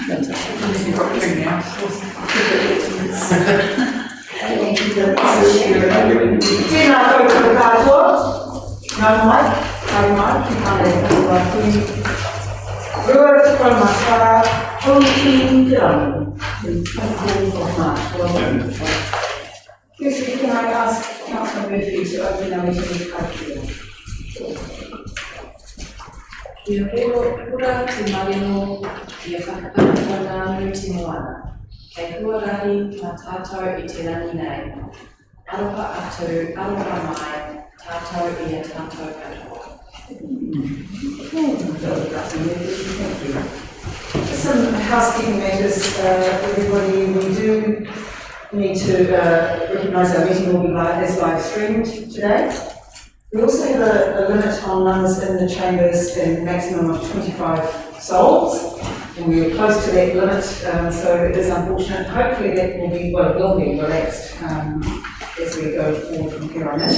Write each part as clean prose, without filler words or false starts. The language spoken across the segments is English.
Can I ask Councillor Murphy to open our meeting with Kia kura te marino i a whakapakitanga nui te moana. Kei huarahi ma tātou I te rangi nei. Aroha atu, aroha mai, tātou I a tātou katoa. Some housekeeping matters, everybody. We do need to recognise our meeting will be live streamed today. We also have a limit on numbers in the chambers in maximum of 25 souls, and we are close to that limit, so it is unfortunate. Hopefully that will be, well, it will be relaxed as we go forward from here on in.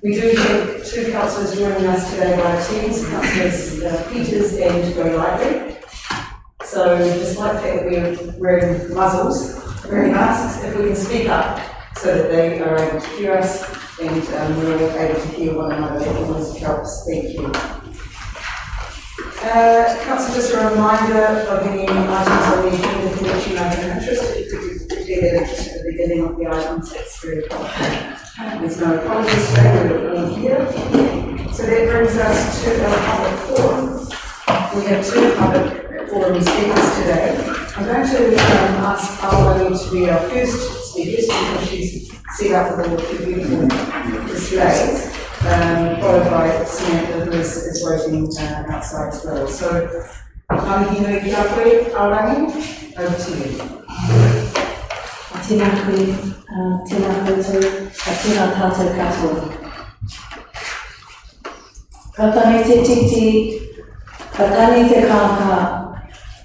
We do have two councillors joining us today via Teams, Councillors Peters and Go Lightly. So despite the fact that we're wearing muzzles, wearing masks, if we can speak up so that they are able to hear us and we're all able to hear one another, that always helps. Thank you. Council, just a reminder of any items on the agenda for which you may have interest. If you could declare that interest at the beginning of the items, that's very important. There's no apologies today, we're all here. So that brings us to our public forum. We have two public forum speakers today. I'm going to ask Aulani to be our first speaker because she's set up with all the beautiful displays, followed by Samantha, who is waiting outside as well. So, Aulani, over to you. Tēnā koe, tēnā koutou, tēnā tātou katoa. Ka tane te titi, ka tane te kāka,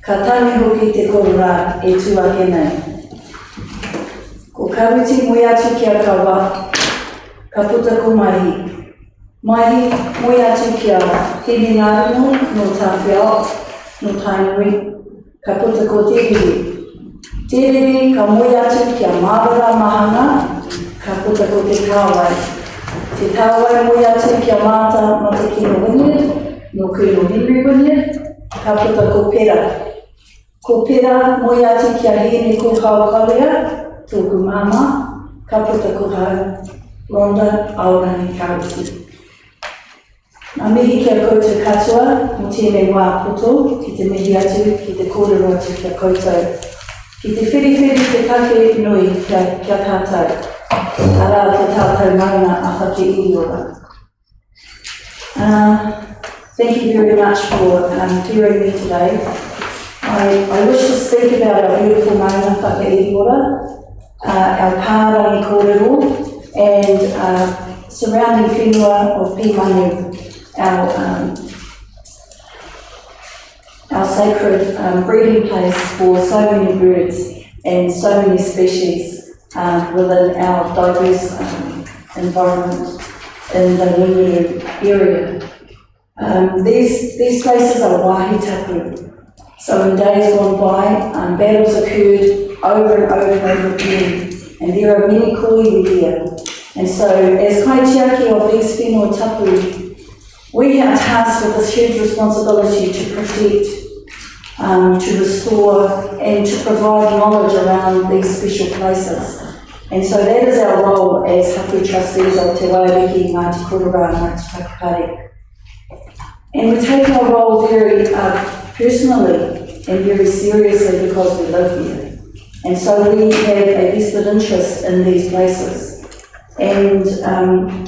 ka tane hoki te korora e tuake nei. Ko karuti moi atu kia kawa, ka puta ko mahi. Mahi moi atu kia hene ngārino no tā whiao, no tainui, ka puta ko te hiri. Tērere ka moi atu kia mārara mahanga, ka puta ko te kāwai. Te tāwai moi atu kia māta no te kino Wynyard, no Colonel Henry Wynyard, ka puta ko pera. Ko pera moi atu kia hene ko haukalea, tōku mama, ka puta ko hau, Rhonda Aulani Karuti. Nā mihi kia koutou katoa, mo tēnei wā poto, ki te mihi atu, ki te kōrero atu kia koutou. Ki te whiriwhiri te kake nui kia tātou, ara te tātou mauna a whake iriora. Thank you very much for hearing me today. I wish to speak about our beautiful mauna whake iriora, our pārangi kōrero, and surrounding whenua of Pimanu, our sacred breeding place for so many birds and so many species within our diverse environment in the Whangarei area. These places are wahitapu. So in days gone by, battles occurred over and over and over again, and there are many koiwi here. And so as kaitiaki of these whenua tapu, we are tasked with this huge responsibility to protect, to restore, and to provide knowledge around these special places. And so that is our role as hapu trustees of Te Wairiki, Ngāti Korora, Ngāti Takapare. And we take our role very personally and very seriously because we live here. And so we have a vested interest in these places. And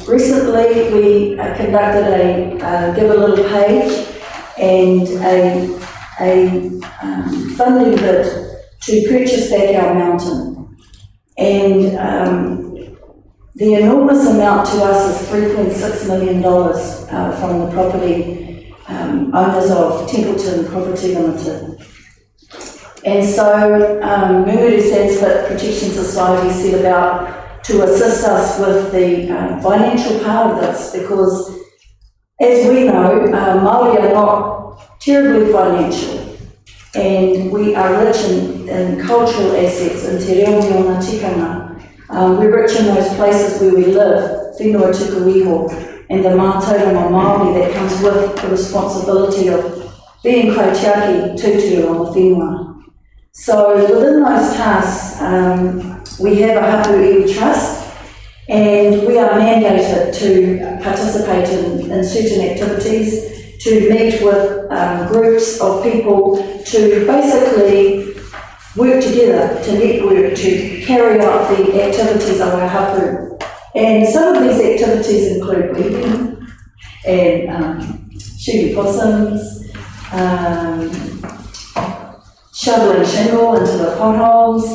recently we conducted a Give a Little page and a funding bid to purchase back our mountain. And the enormous amount to us is $3.6 million from the property owners of Templeton Property Limited. And so Whangarei Sanskrit Protection Society set about to assist us with the financial part of this, because as we know, Māori are not terribly financial. and we are rich in cultural assets, in te reo mio ngā tikanga. We're rich in those places where we live, whenua tuku iho, and the mātauranga Māori that comes with the responsibility of being kaitiaki tūturu on the whenua. So within those tasks, we have a hapu iwi trust, and we are mandated to participate in certain activities, to meet with groups of people, to basically work together, to network, to carry out the activities of our hapu. And some of these activities include weeding and shooting possums, shoveling shingle into the potholes,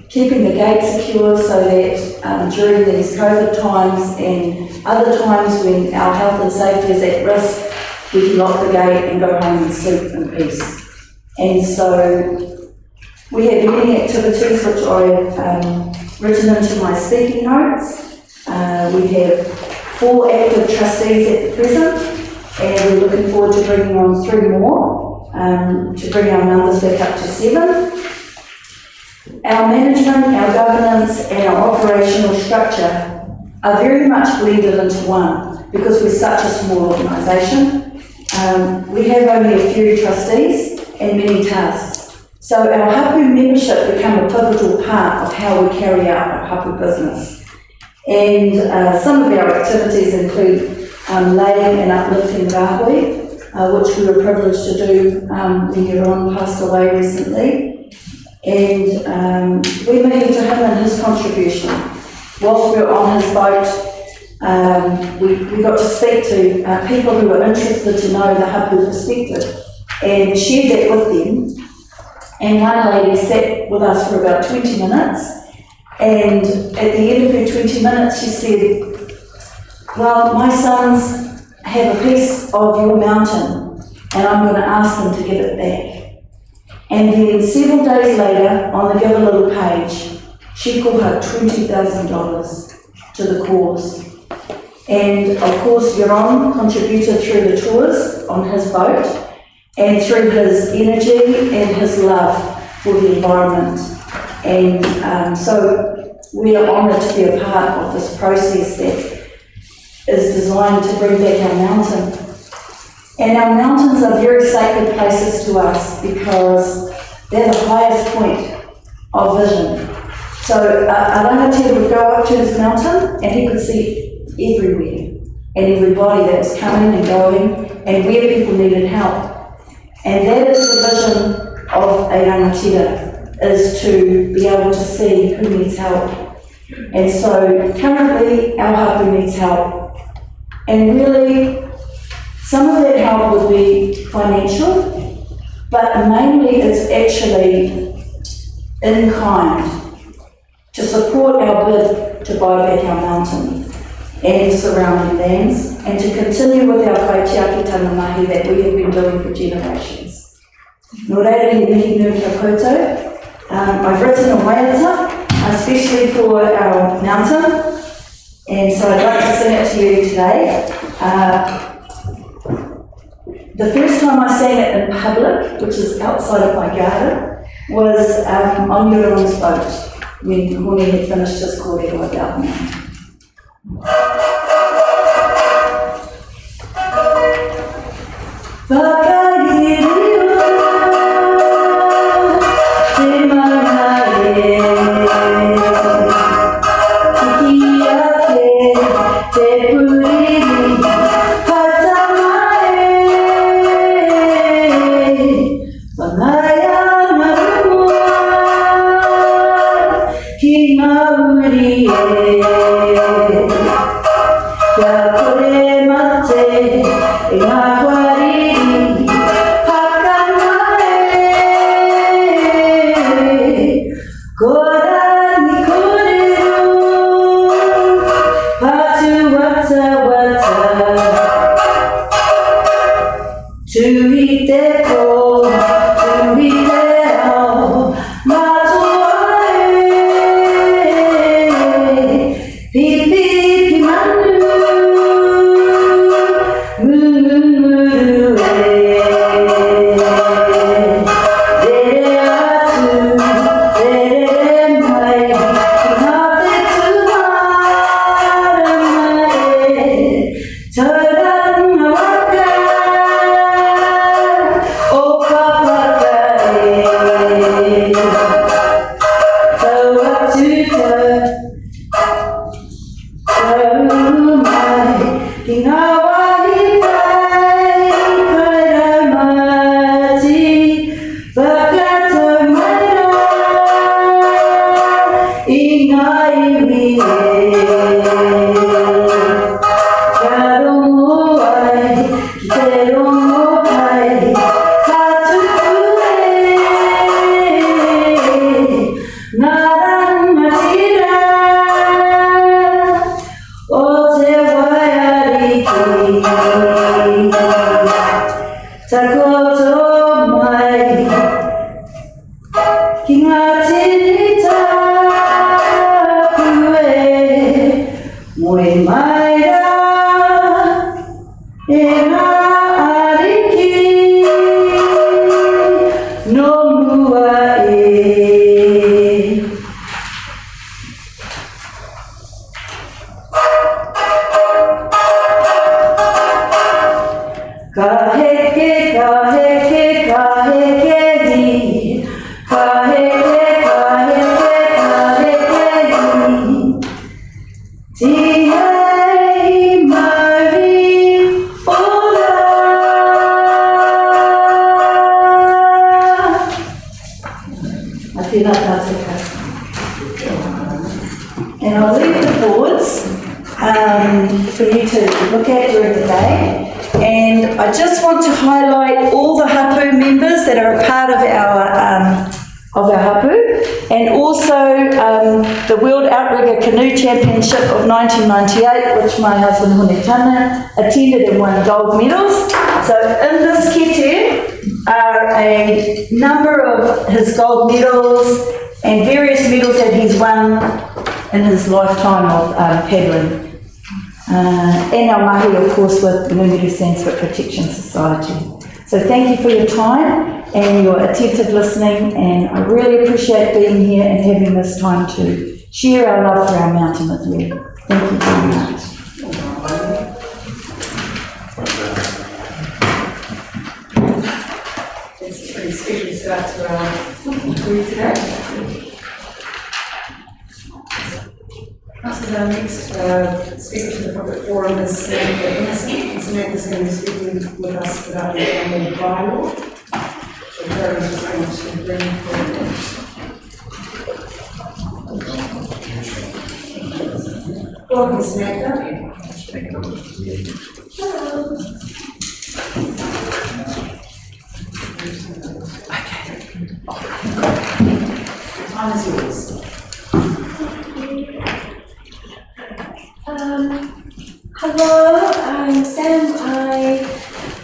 keeping the gate secure so that during these COVID times and other times when our health and safety is at risk, we can lock the gate and go home and sleep in peace. And so we have many activities which I've written into my speaking notes. We have 4 active trustees at the present, and we're looking forward to bringing on 3 more to bring our numbers back up to 7. Our management, our governance and our operational structure are very much blended into one because we're such a small organisation. We have only a few trustees and many tasks. So our hapu membership become a pivotal part of how we carry out our hapu business. And some of our activities include laying and uplifting rahui, which we were privileged to do when Yaron passed away recently. And we made to him and his contribution. Whilst we were on his boat, we got to speak to people who were interested to know the hapu perspective and shared that with them. And one lady sat with us for about 20 minutes, and at the end of her 20 minutes she said, well, my sons have a piece of your mountain and I'm going to ask them to give it back. And then several days later, on the Give a Little page, she called her $20,000 to the cause. And of course, Yaron contributed through the tours on his boat and through his energy and his love for the environment. And so we are honoured to be a part of this process that is designed to bring back our mountain. And our mountains are very sacred places to us because they're the highest point of vision. So Arangatira would go up to this mountain and he could see everywhere and everybody that was coming and going and where people needed help. And that is the vision of a rangatira, is to be able to see who needs help. And so currently our hapu needs help. And really, some of that help would be financial, but mainly it's actually in kind to support our bid to buy back our mountain and the surrounding lands, and to continue with our kaitiaki tangamahi that we have been doing for generations. Nō reira he mihi nui kia koutou. I've written a waiata, especially for our mountain, and so I'd like to sing it to you today. The first time I sang it in public, which is outside of my garden, was on Yaron's boat when Hone had finished his kōrero about me. Pipi manu, takoto mai, ki ngā tini tāpue, moe mai rā, e ngā ariki, no mua e. Ka heke ni, ka heke ni, tihei mari ora. A tēnā tātou katoa. And I'll leave the boards for you to look at during the day. And I just want to highlight all the hapu members that are a part of our hapu, and also the World Outrigger Canoe Championship of 1998, which my husband Honetana attended and won gold medals. So in this kete are a number of his gold medals and various medals that he's won in his lifetime of paddling. And our mahi, of course, with the Whangarei Sanskrit Protection Society. So thank you for your time and your attentive listening, and I really appreciate being here and having this time to share our love for our mountain with you. Thank you very much. It's a pretty special start to our group today. Our next speaker to the public forum is Samantha Innocent. Samantha's going to be speaking with us about the annual bylaw. So Karen is going to bring forward. Welcome, Samantha. Hello. The time is yours. Hello, I'm Sam.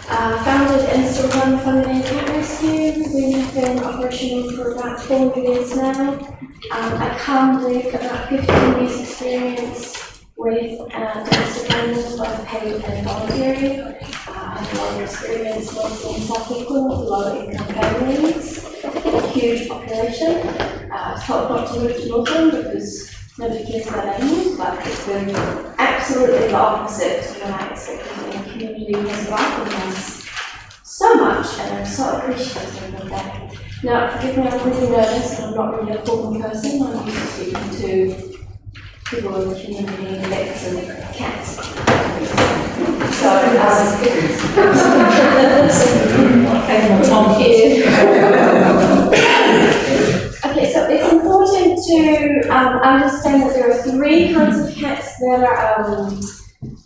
I founded and still run Whangarei Cat Rescue. We have been operational for about 4 years now. I come with about 15 years experience with domestic animals, both paid and voluntary. I have a lot of experience working in South Auckland with low-income families, a huge population. I was told not to move to Northland because nobody cares about animals, but it's been absolutely the opposite to what I expected. And the community has welcomed us so much, and I'm so appreciative of that. Now, forgive me, I'm really nervous, and I'm not really a formal person. I'm used to speaking to people in the community, vets and cats. So, thank you. Okay, so it's important to understand that there are 3 kinds of cats that are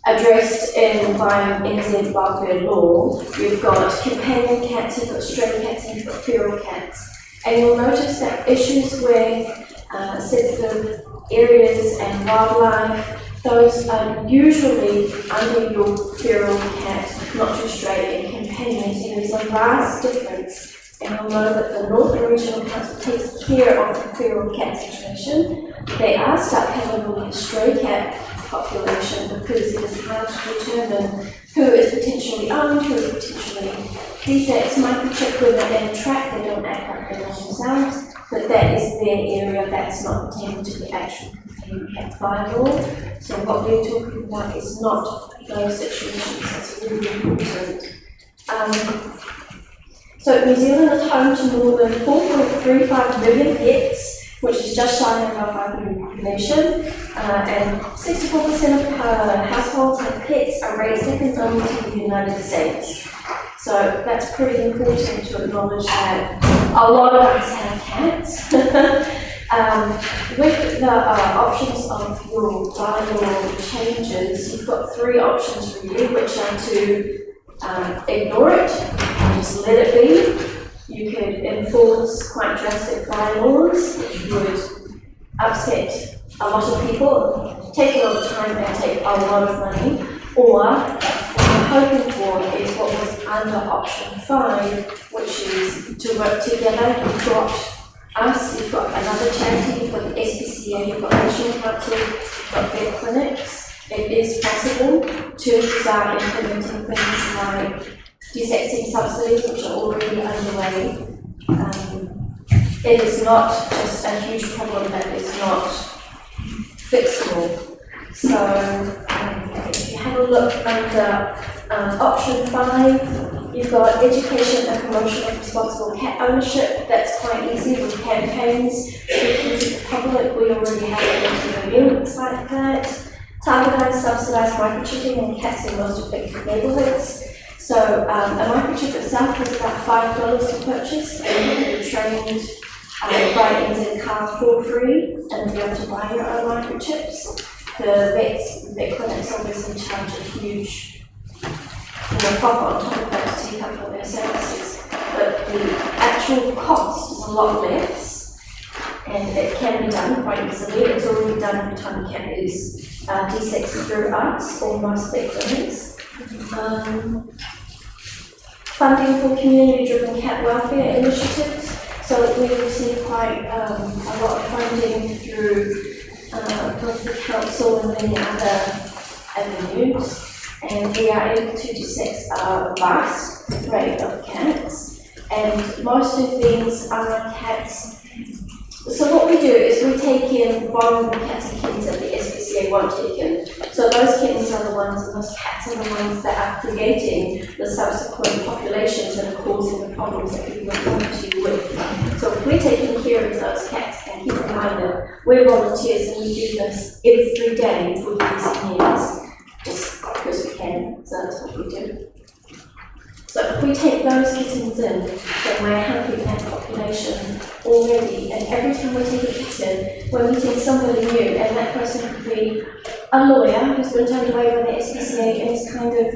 addressed by NZ welfare law. You've got companion cats, you've got stray cats, and you've got feral cats. And you'll notice that issues with sensitive areas and wildlife, those are usually under your feral cat, not your stray and companion. So there's a vast difference. And you'll know that the Northern Regional Council takes care of the feral cat situation. They are stuck, however, with the stray cat population because it is hard to determine who is potentially owned, who is potentially defects, microchip, whether they track, they don't act like they know themselves, but that is their area, that's not pertaining to the actual companion cat bylaw. So what we're talking about is not those situations, that's really important. So New Zealand is home to more than 4.35 million pets, which is just shy of our 5 million population, and 64% of households have pets are raised second only to the United States. So that's pretty important to acknowledge that a lot of us have cats. With the options of your bylaw changes, you've got 3 options really, which are to ignore it, just let it be. You could enforce quite drastic bylaws, which would upset a lot of people, take a lot of time and take a lot of money, or hoping for is what was under option 5, which is to work together. You've got us, you've got another charity, you've got the SPCA, you've got National Council, you've got vet clinics. It is possible to start implementing things like desexing subsidies, which are already underway. It is not just a huge problem that is not fixable. So if you have a look under option 5, you've got education and promotion of responsible cat ownership. That's quite easy with campaigns. Speaking to the public, we already have events like that. Targeted subsidised microchipping and cats in most affected neighbourhoods. So a microchip itself is about $5 to purchase, and you're trained by NZ Car for free, and you'll be able to buy your own microchips. The vet clinics obviously charge a huge profit on top of that to take up for their services, but the actual cost is a lot less, and it can be done quite easily. It's already done every time a cat is desexed through us or most vet clinics. Funding for community-driven cat welfare initiatives. So we receive quite a lot of funding through both the council and many other avenues, and we are able to desex a vast array of cats, and most of these are cats. So what we do is we take in vulnerable cats and kittens that the SPCA won't take in. So those kittens are the ones, and those cats are the ones that are creating the subsequent populations that are causing the problems that people are coming to you with. So if we're taking care of those cats, and keep in mind that we're volunteers and we do this every day for years and years, just because we can, so that's what we do. So if we take those kittens in, then we're helping that population already. And every time we take a kitten, we're meeting somebody new, and that person could be a lawyer who's been turned away by the SPCA and is kind of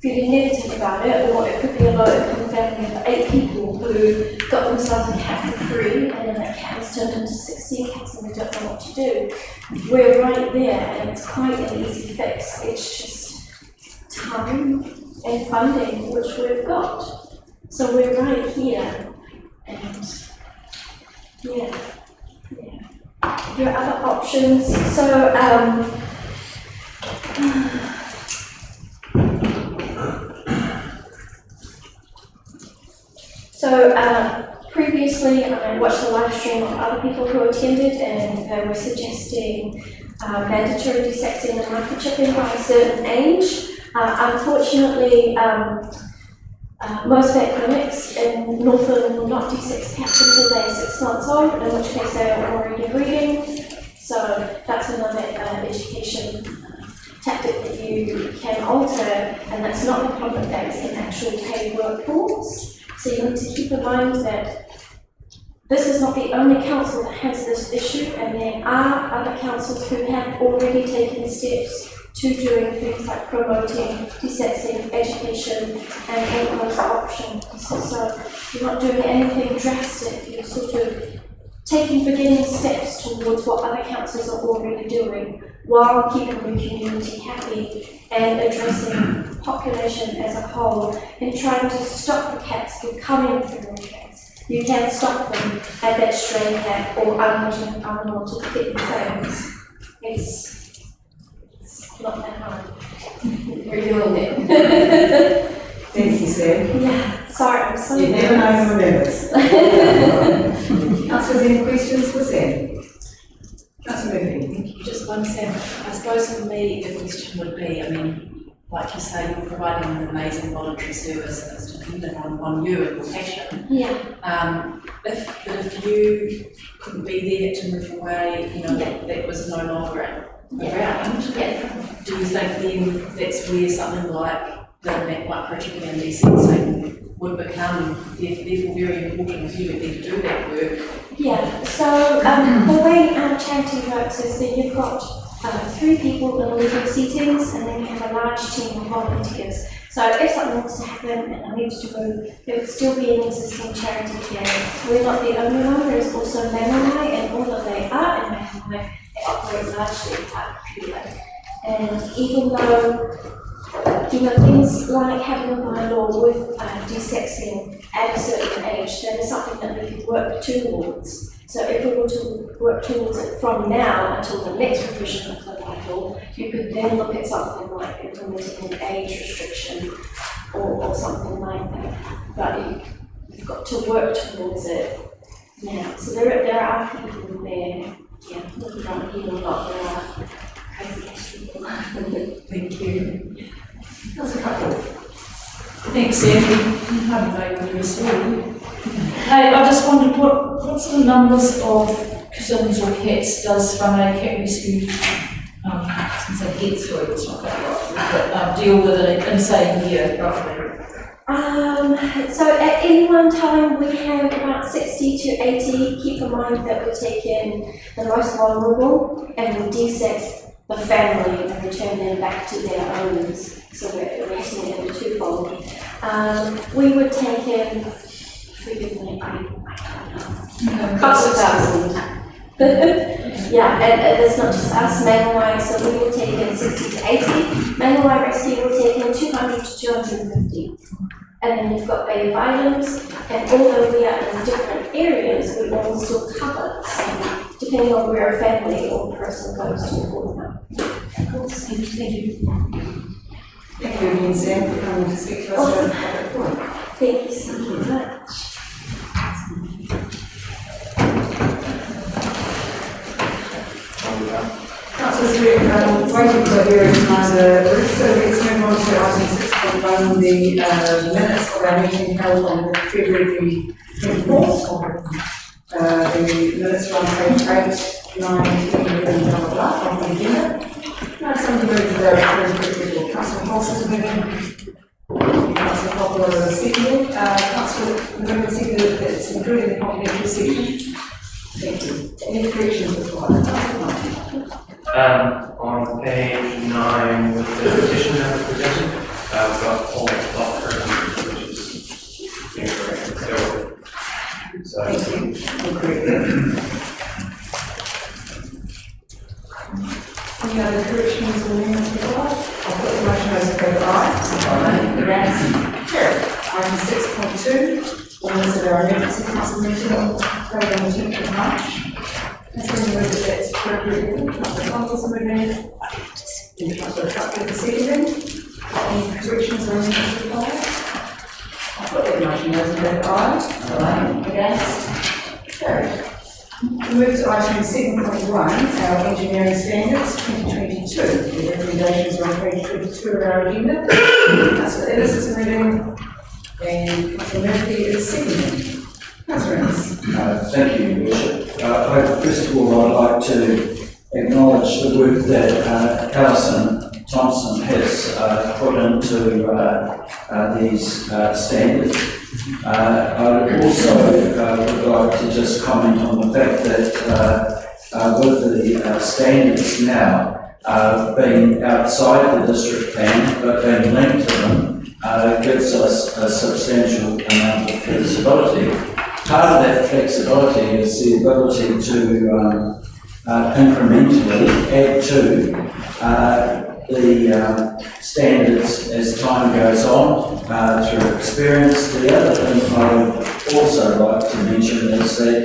feeling negative about it, or it could be a low-income family of 8 people who got themselves a cat for free, and then that cat has turned into 16 cats and they don't know what to do. We're right there, and it's quite an easy fix. It's just time and funding, which we've got. So we're right here, and yeah. Your other options, previously I watched the live stream of other people who attended, and they were suggesting mandatory desexing and microchipping by a certain age. Unfortunately, most vet clinics in Northland will not desex cats until they're 6 months old, in which case they are already breeding. So that's another education tactic that you can alter, and that's not the public, that is an actual paid workforce. So you need to keep in mind that this is not the only council that has this issue, and there are other councils who have already taken steps to doing things like promoting, desexing, education, and all those options. So you're not doing anything drastic, you're sort of taking beginning steps towards what other councils are already doing, while keeping the community happy and addressing population as a whole, and trying to stop the cats from coming through the cats. You can stop them at that stray cat or unwanted kitten things. It's not that hard. We're doing it. Thank you, Sam. Yeah, sorry, I'm so You never know who remembers. Councillors, any questions for Sam? Councillor Murphy. Thank you. Just one second. I suppose for me, the question would be, I mean, like you say, you're providing an amazing voluntary service and it's dependent on you and your passion. Yeah. If you couldn't be there to move away, you know, that was no longer around, do you think then that's where something like the microchipping and desexing would become therefore very important if you were there to do that work? Yeah, so the way our charity works is that you've got 3 people in legal settings, and then you have a large team of volunteers. So if something was to happen and I needed to move, there would still be an existing charity here. We're not the only one, there is also Whangarei, and although they are in Whangarei, they operate largely out of Pula. And even though things like having a bylaw with desexing at a certain age, that is something that we could work towards. So if we were to work towards it from now until the next revision of the bylaw, you could then look at something like implementing an age restriction or something like that. But you've got to work towards it now. So there are people there, yeah, looking around here a lot, there are crazy people. Thank you. That's a couple. Thanks, Andy. You haven't made me story. Hey, I just wondered what sort of numbers of kittens or cats does Whangarei Cat Rescue, since I get through, it's not that right, but deal with it in, say, a year, roughly? So at any one time we have about 60 to 80. Keep in mind that we're taking the most vulnerable and we desex the family and return them back to their owners. So we're rating it into twofold. We would take in, forgive me, I don't know, couple of thousand. Yeah, and it's not just us, Whangarei, so we will take in 60 to 80. Whangarei Rescue will take in 200 to 250. And then you've got Bay of Islands, and although we are in different areas, we all still cover the same, depending on where a family or person goes to for them. Cool, thank you. Thank you again, Sam, for coming to speak to us. Awesome. Thank you so much. Councillors, we're waiting for the organiser, so let's move on to item 6.1, the minutes of our meeting held on February the 24th. The minutes are on page 8, 9, 10, 11, blah, blah, blah, on the agenda. Now somebody move to the Councillor Holson's moving. Councillor Poplar seconded. Councillor Member seconded that it's included in the confidential section. Thank you. Any corrections required? On page 9, with the petition that was presented, we've got all the block version, which is incorrect. So Thank you. We'll correct that. Any other corrections or amendments required? I'll put the motion as a vote aye. Against? Carried. Item 6.2, ordinance of our emergency council meeting held on the 10th of March. That's when we move that that's appropriate. Councillor Thomas moving. Councillor Chapter seconding. Any corrections or amendments required? I'll put that motion as a vote aye. Against? Carried. We move to item 7.1, our engineering standards 2022. The recommendations are on page 22 of our agenda. Councillor Ellis is moving and Councillor Murphy is seconding. Councillor Ellis. Thank you, Your Worship. First of all, I'd like to acknowledge the work that Alison Thompson has put into these standards. I also would like to just comment on the fact that with the standards now being outside the district plan but being linked to them gives us a substantial amount of flexibility. Part of that flexibility is the ability to incrementally add to the standards as time goes on through experience. The other thing I would also like to mention is that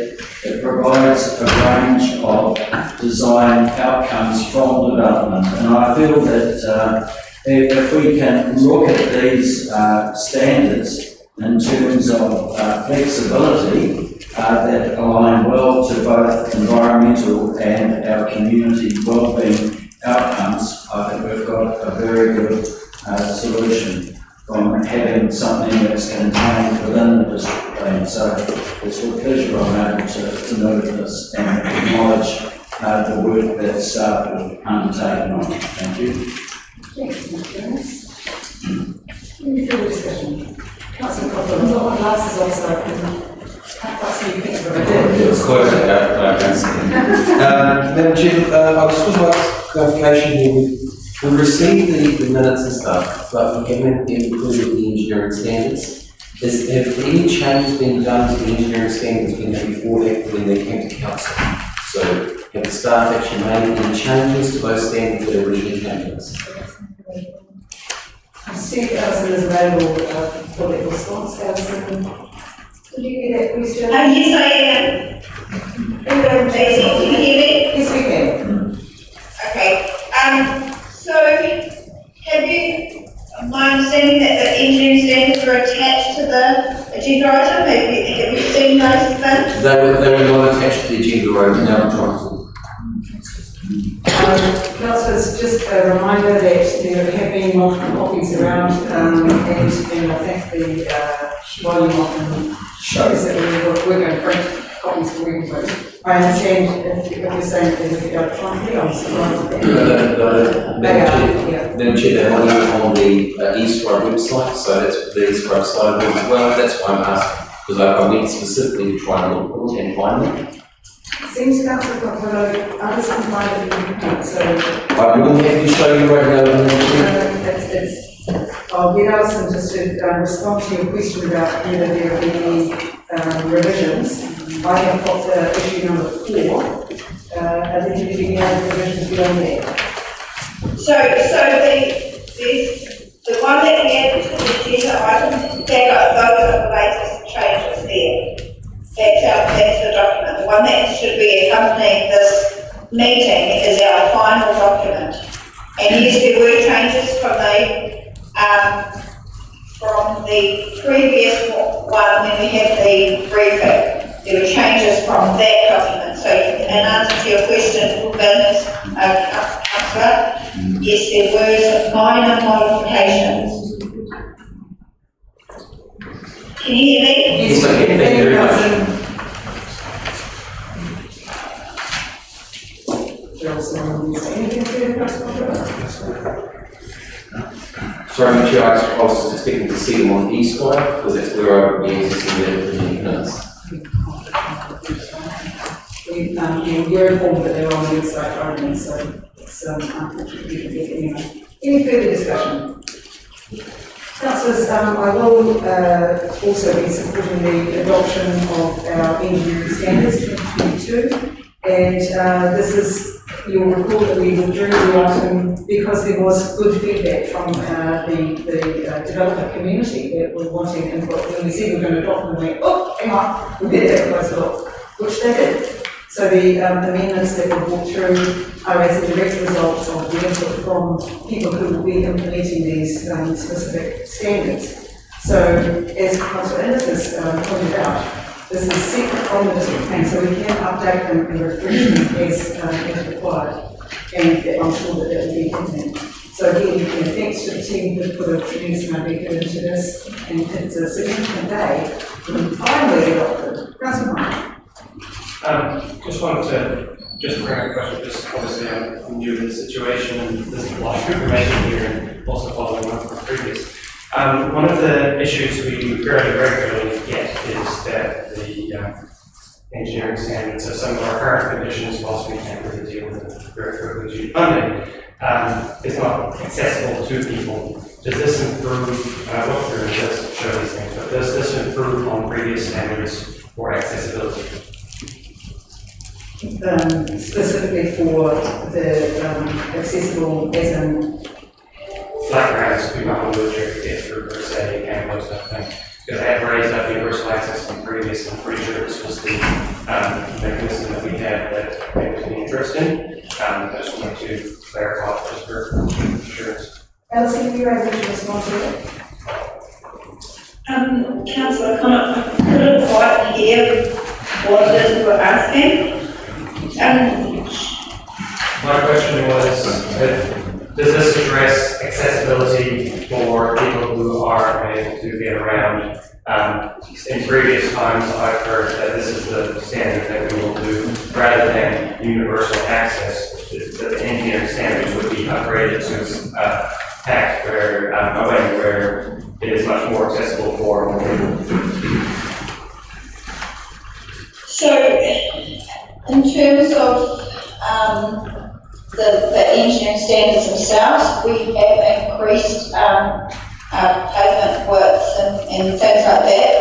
it provides a range of design outcomes from development, and I feel that if we can look at these standards in terms of flexibility that align well to both environmental and our community wellbeing outcomes, I think we've got a very good solution from having something that's contained within the district plan. So it's with pleasure I'm able to move this and acknowledge the work that staff have undertaken on it. Thank you. Thanks, Mr. Ellis. Any further discussion? Councillor Copeland, I've got my glasses on, so I can't see a picture of it. It's quite I can see. Madam Chair, I just would like clarification here. We've received the minutes and stuff, but we haven't included the engineering standards. Have any changes been done to the engineering standards before that when they came to council? So have the staff actually made any changes to those standards that originally came to us? see if Alison is available for that response. Alison, did you get that question? Yes, I am. Can you hear me? Yes, we can. Okay. So have you, my understanding that the engineering standards were attached to the agenda item, have you seen those things? They were not attached to the agenda item, now I'm trying to. Councillors, just a reminder that there have been multiple copies around, and I think the volume often shows that we're going to print copies for everybody. I understand if you're saying that they're electronically, I'm surprised at that. Then check that on the eScribe website, so that's the eScribe side of it as well. That's why I'm asking, because I went specifically to try and look for them and find them. Seems Councillor Costello, others can find it in the print, so. I'm more than happy to show you right now. I'll get Alison just to respond to your question about whether there have been any revisions. I have got the issue number 4. I think there have been any revisions beyond that. So the one that we added to the agenda item, those are the latest changes there. That's the document. The one that should be accompanying this meeting is our final document. And yes, there were changes from the previous one when we had the briefing. There were changes from that document. So in answer to your question, Councillor, yes, there were some minor modifications. Can you hear me? Yes, I can. Thank you very much. Sorry, Chair, I was expecting to see them on eScribe, because that's where I began to see the minutes. You're informed that they're on the website only, so it's unfortunately you can get anyway. Any further discussion? Councillors, I will also be supporting the adoption of our engineering standards 2022, and this is, you'll recall that we withdrew the item because there was good feedback from the developer community that were wanting input. When we said we were going to adopt them, we went, oh, hang on, we better have a close look, which they did. So the amendments that were brought through are as a direct result of the input from people who will be implementing these specific standards. So as Councillor Innes has pointed out, this is separate from the district plan, so we can update them and refresh them as required. And I'm sure that will be implemented. So again, thanks to the team who put a tremendous amount of effort into this, and it's a significant day when we finally adopted. Councillor Martin. Just wanted to bring up a question, just obviously I'm new to the situation and there's a lot of information here and also following on from previous. One of the issues we fairly regularly get is that the engineering standards of some of our current conditions, whilst we can't really deal with the very quickly due to funding, is not accessible to people. Does this improve, I look through and just show these things, but does this improve on previous standards for accessibility? Specifically for the accessible as in flat grounds, people on wheelchair to get through per se, and those type of things. Because I have raised up universal access in previous, I'm pretty sure this was the mechanism that we had that they was any interest in. I just wanted to clarify just for insurance. Alison, if you're able to respond to it. Councillor Connor, I couldn't quite hear what it is you were asking. My question was, does this address accessibility for people who are unable to get around? In previous times, I've heard that this is the standard that we will do rather than universal access, that the engineering standards would be upgraded to a pack where, a way where it is much more accessible for more people. So, in terms of the engineering standards themselves, we have increased pavement widths and things like that.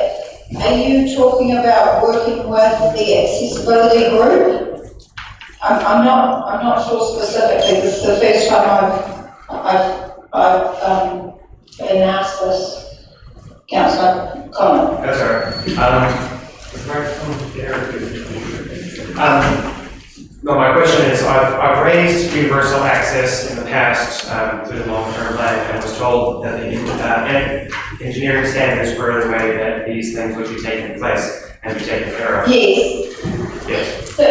Are you talking about working with the accessibility group? I'm not sure specifically. This is the first time I've announce this. Councillor Conlon. That's all right. No, my question is, I've raised universal access in the past through the long-term plan, and was told that the engineering standards were the way that these things would be taking place and be taken care of. Yes. Yes. So I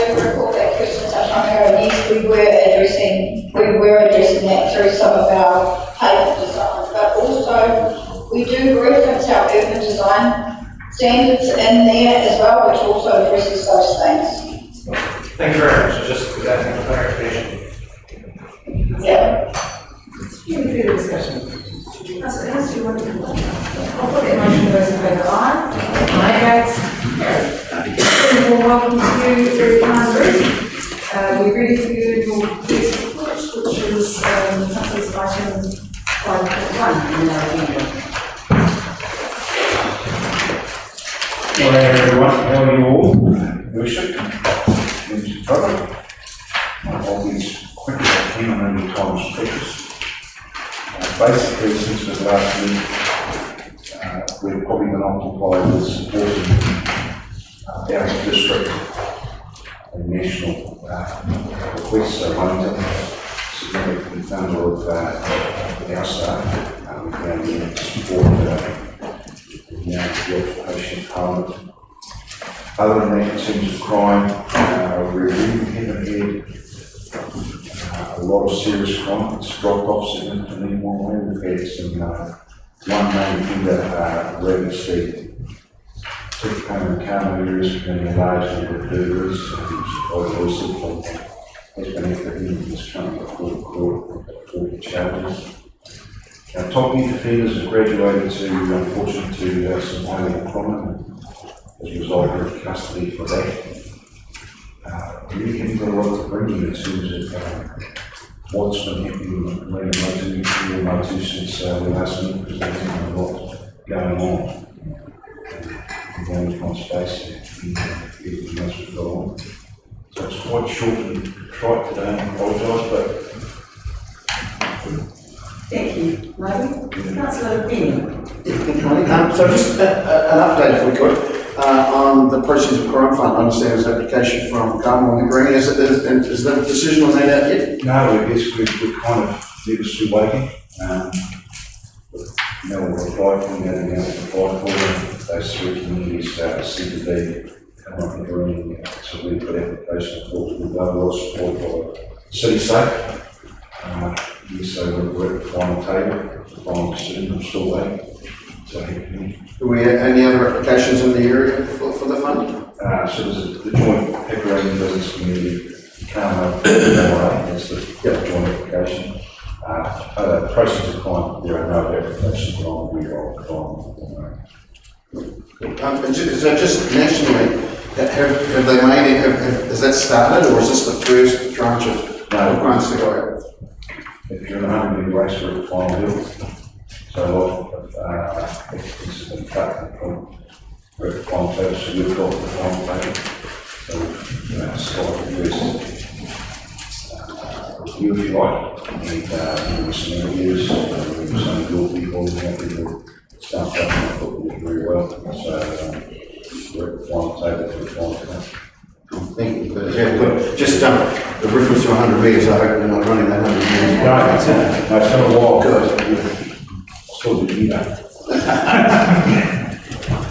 do recall that question touched on her, and yes, we were addressing that through some of our paper design, but also we do reference our urban design standards in there as well, which also addresses those things. Thank you very much. Just for that clarification. Yeah. Any further discussion? Councillor Ennis, do you want to come on? I'll put that motion, those in favour, aye. Aye, against. Welcome to the Whangarei. We're ready for your first report, which is Councillor's item 5.1 in our agenda. Morning everyone, how are you all? Worship, Mr. Trevor. I'll be as quick as I can, I know your time is precious. Basically, since the last week, we've probably been occupied with supporting our district and national requests around a significant number of our staff down there to support the occupation of Parliament. Other than that, in terms of crime, we haven't had a lot of serious crime. It's dropped off significantly in one way. We've had some one main offender, Raven Street, Tikapana and Karma areas committing a large number of burglaries, who's has been apprehended in this country before the court with 40 charges. Our top youth offenders have graduated to, unfortunately, some high-level crime as a result of custody for that. We really haven't got a lot to bring you in terms of what's been happening in Motu since we last met, because there's been a lot going on. We're going on space and everything else we've got on. So it's quite short and trite today, I apologise, but Thank you. Martin? Councillor Benny. So just an update, if we could, on the proceeds of crime fund. I understand there's an application from Carmel and Green. Is there a decision on that out yet? no, I guess we're kind of still waiting. We'll apply for that and apply for those three communities seem to be coming up with their own really good application. I thought we'd well supported by City Safe. Yes, so we're at the final table, the final decision. I'm still waiting. So, Do we have any other applications in the area for the fund? so there's the joint Pepperoni Business Community, Carmo, that's the joint application. Process of crime, there are no applications on the Is that just nationally? Have they made it? Has that started, or is this the first tranche of grants to go out? If you're in a 100-metre race, we're at the final hill. So a lot of applicants have been cut from we're at the final table, so we've got the final table. So slightly first review, if you like, and there were some interviews, there were some good people, people staffed up, and I thought we did very well. So we're at the final table for the final table. Thank you. But, yeah, look, just the reference to 100 metres, I hope you're not running that 100 metres. No, it's been a while. Good. Still did that.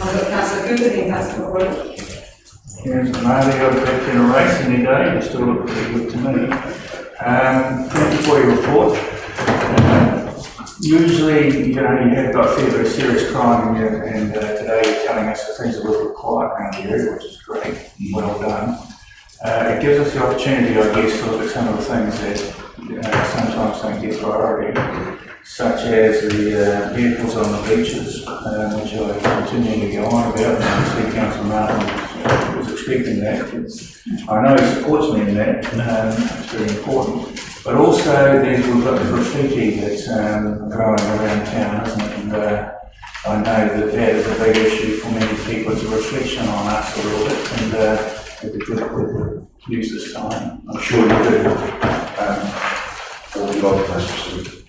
I've got Councillor Cooper, then Councillor Roy. Yes, Marty, I've been in a race any day, you still look pretty good to me. Thank you for your report. Usually, you have got a fair bit of serious crime and today you're telling us that things are a little bit quiet around the area, which is great, well done. It gives us the opportunity, I guess, to look at some of the things that sometimes don't get priority, such as the vehicles on the beaches, which I continue to go on about, and I see Councillor Martin was expecting that. I know he supports me in that, it's very important. But also, we've got the graffiti that's growing around town, isn't it? And I know that is a big issue for many people. It's a reflection on us a little bit, and it'd be good if we could use this time. I'm sure you do. All the other places.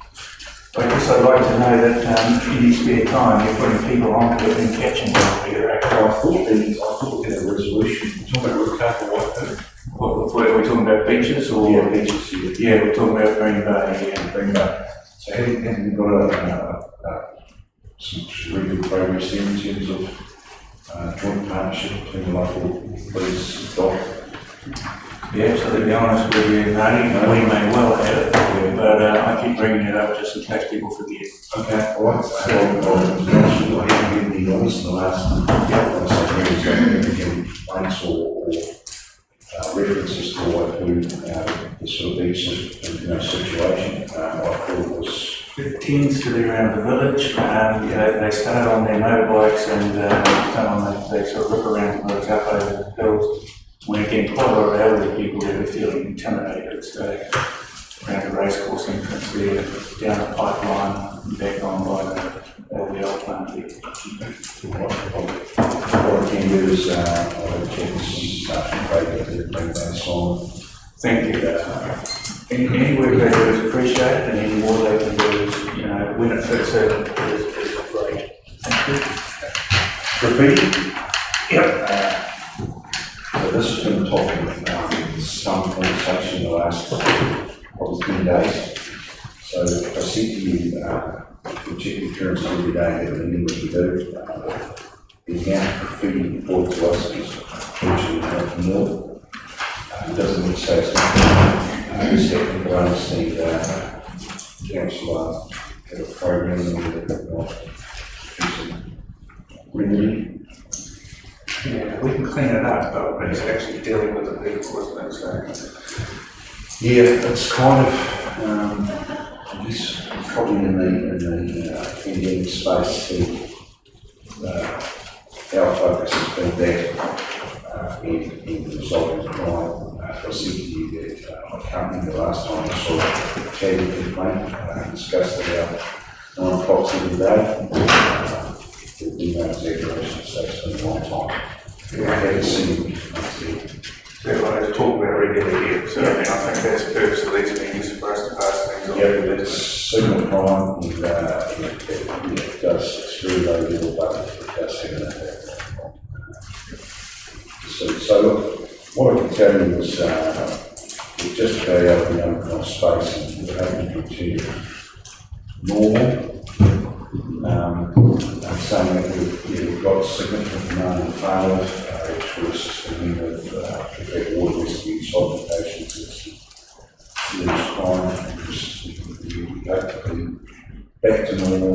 I guess also like to know that in your spare time, you're putting people onto it and catching them for your act. I thought we had a resolution, we're talking about Ricardo White. What are we talking about, beaches or? Yeah, beaches, yeah. Yeah, we're talking about Green Bay, yeah. Bring that. So have you got some really good progress there in terms of joint partnership between the local police, doc? Yeah, so to be honest with you, Marty, we may well have it, but I keep bringing it up just in case people forget. Okay, all right. So I haven't given the notice in the last complaints or references to what the sort of beach situation. I thought it was. It tends to be around the village. They start on their motorbikes and they sort of rip around the village up over the hills. We're getting quite a lot of elderly people that are feeling intimidated. So around the racecourse entrance there, down the pipeline, and back on by the old plant there. What I can do is I'll check some break to bring that on. Thank you. Any work they do is appreciated, and any more they can do is, when it fits in, is great. Thank you. Graffiti? Yep. So this has been a topic of some conversation in the last probably 10 days. So if I said to you, we check the currency every day, everything we do, the amount of graffiti reported to us is virtually not more. It doesn't mean to say it's not. It's technical, I understand council have a program and remedy. Yeah, we can clean it up, but it's actually dealing with the people, isn't it? So. Yeah, it's kind of, I guess, probably in the Indian space, our focus has been that in resolving crime. I said to you that I can't remember the last time I saw a chatting complaint, discussed about 9 o'clock every day. There'll be no exaggeration, so it's been a long time. I haven't seen Yeah, I was talking about regularly here, so I think that's the purpose of these meetings, for us to pass things on. Yeah, but it's signal crime, and it does, it's very low level, but it does have an impact. So look, what I can tell you is we're just about out of the underground space and we're hoping to continue normal. I'm saying that we've got significant demand in farmers, which we're assisting with water rescue, solidification, serious crime, we hope to be back to normal,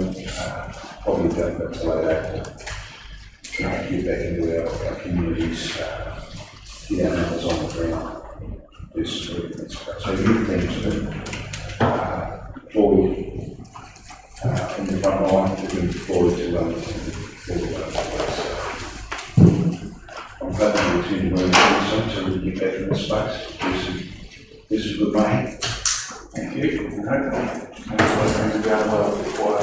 probably about that to late April. Get back into our communities, get our numbers on the ground, do some movements. So youth teams have been deployed in the front line, to be deployed to I'm hoping to return to work soon so we can get back in the space. This is good money. Thank you. Things are going well before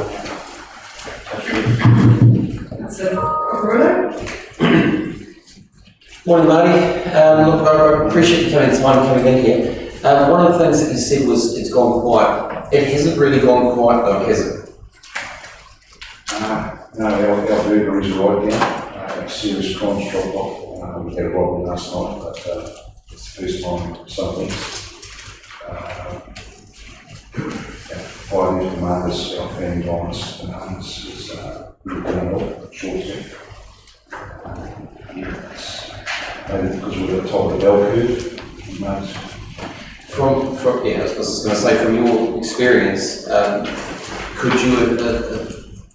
Morning, Marty. Look, I appreciate you taking coming in here. One of the things that you said was it's gone quiet. It hasn't really gone quiet though, has it? No, our burger is right now. Serious crimes dropped off. We had a robbery last night, but it's the first time something. 5 years commanders, our family violence is really going well, short term. Maybe because we're at the top of the bell curve. From yeah, I was just going to say, from your experience, could you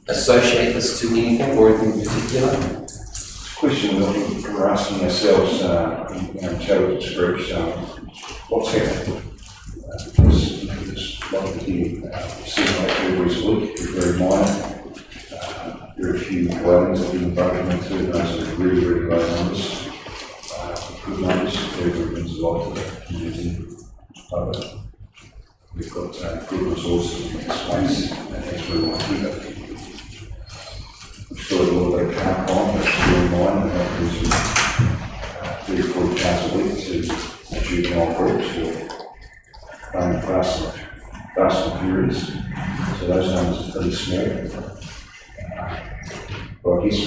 associate this to anything or anything in particular? It's a question we're asking ourselves in intelligence groups, what's happening? Because like here, 7 or 8 weeks a week, it's very minor. Very few dwellings have been broken into, those are really, really low numbers. Good numbers, everybody brings a lot to the community. We've got good resources in this space, and that's where we want to keep it. We've still got a little bit of car crime, but it's still in mind, and that gives you 30 or 40 cars a week to juvenile groups who are running fast and furious. So those numbers relatively small. But I guess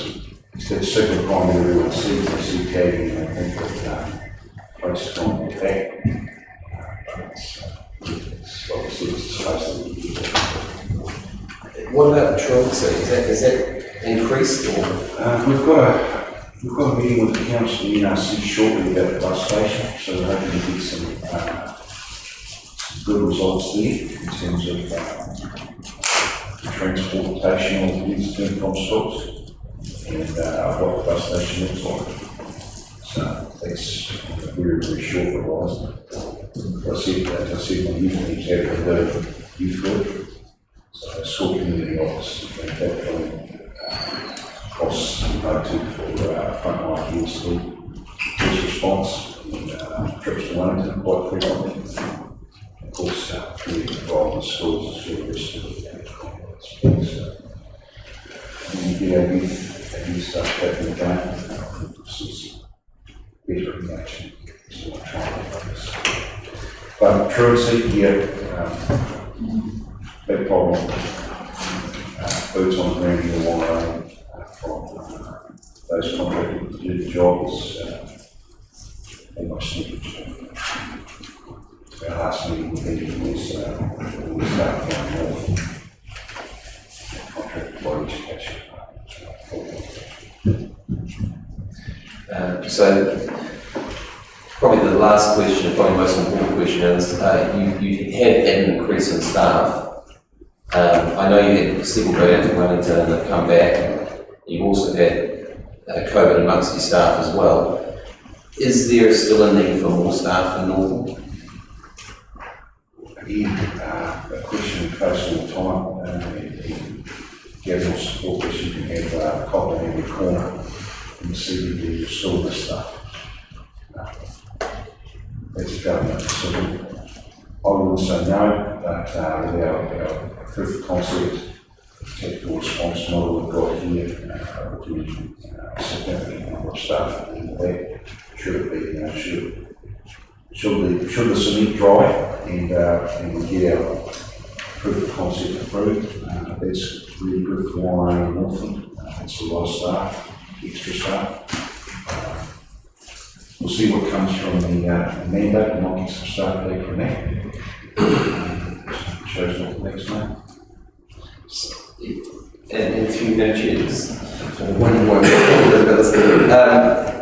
it's that second crime that everyone sees, they see caving and they think that places gone back. It's obviously it's a space that we do. What about the truancy? Is that increased or? We've got a meeting with the council in NRC shortly about the bus station, so we're hoping to get some good results there in terms of transportation of goods to and from stores and what the bus station looks like. So that's a very, very short horizon. As I said, my youth team's having the youth group. So the school community office is going to take from across the motive for frontline youth school, first response, and trips to Wellington quite frequently. Of course, being involved in schools is very risky. So, when you get our youth stuff back in the game, it's better engagement. So I'm trying to focus. But truancy, big problem. Boots on the ground in the Whangarei from those contractors to do the job is almost slippage. Our last meeting with them was we started down north. Contracted by education. So probably the last question, probably the most important question is, you have had an increase in staff. I know you had several go down to Wellington and they've come back. You've also had COVID amongst your staff as well. Is there still a need for more staff in Northern? Again, a question we face all the time. In Gabriel's support list, you can have a copy in every corner and see that you restore this stuff. That's a government decision. I wouldn't say no, but with our proof of concept, technical response model we've got here, we're doing a significant number of staff in the back. Should it be, should the cement dry and we get our proof of concept approved, that's really good for Whangarei and Northland. It's a lot of staff, extra staff. We'll see what comes from the mandate and I'll get some staff back from that. Shows what the next one. And if you mentioned one more,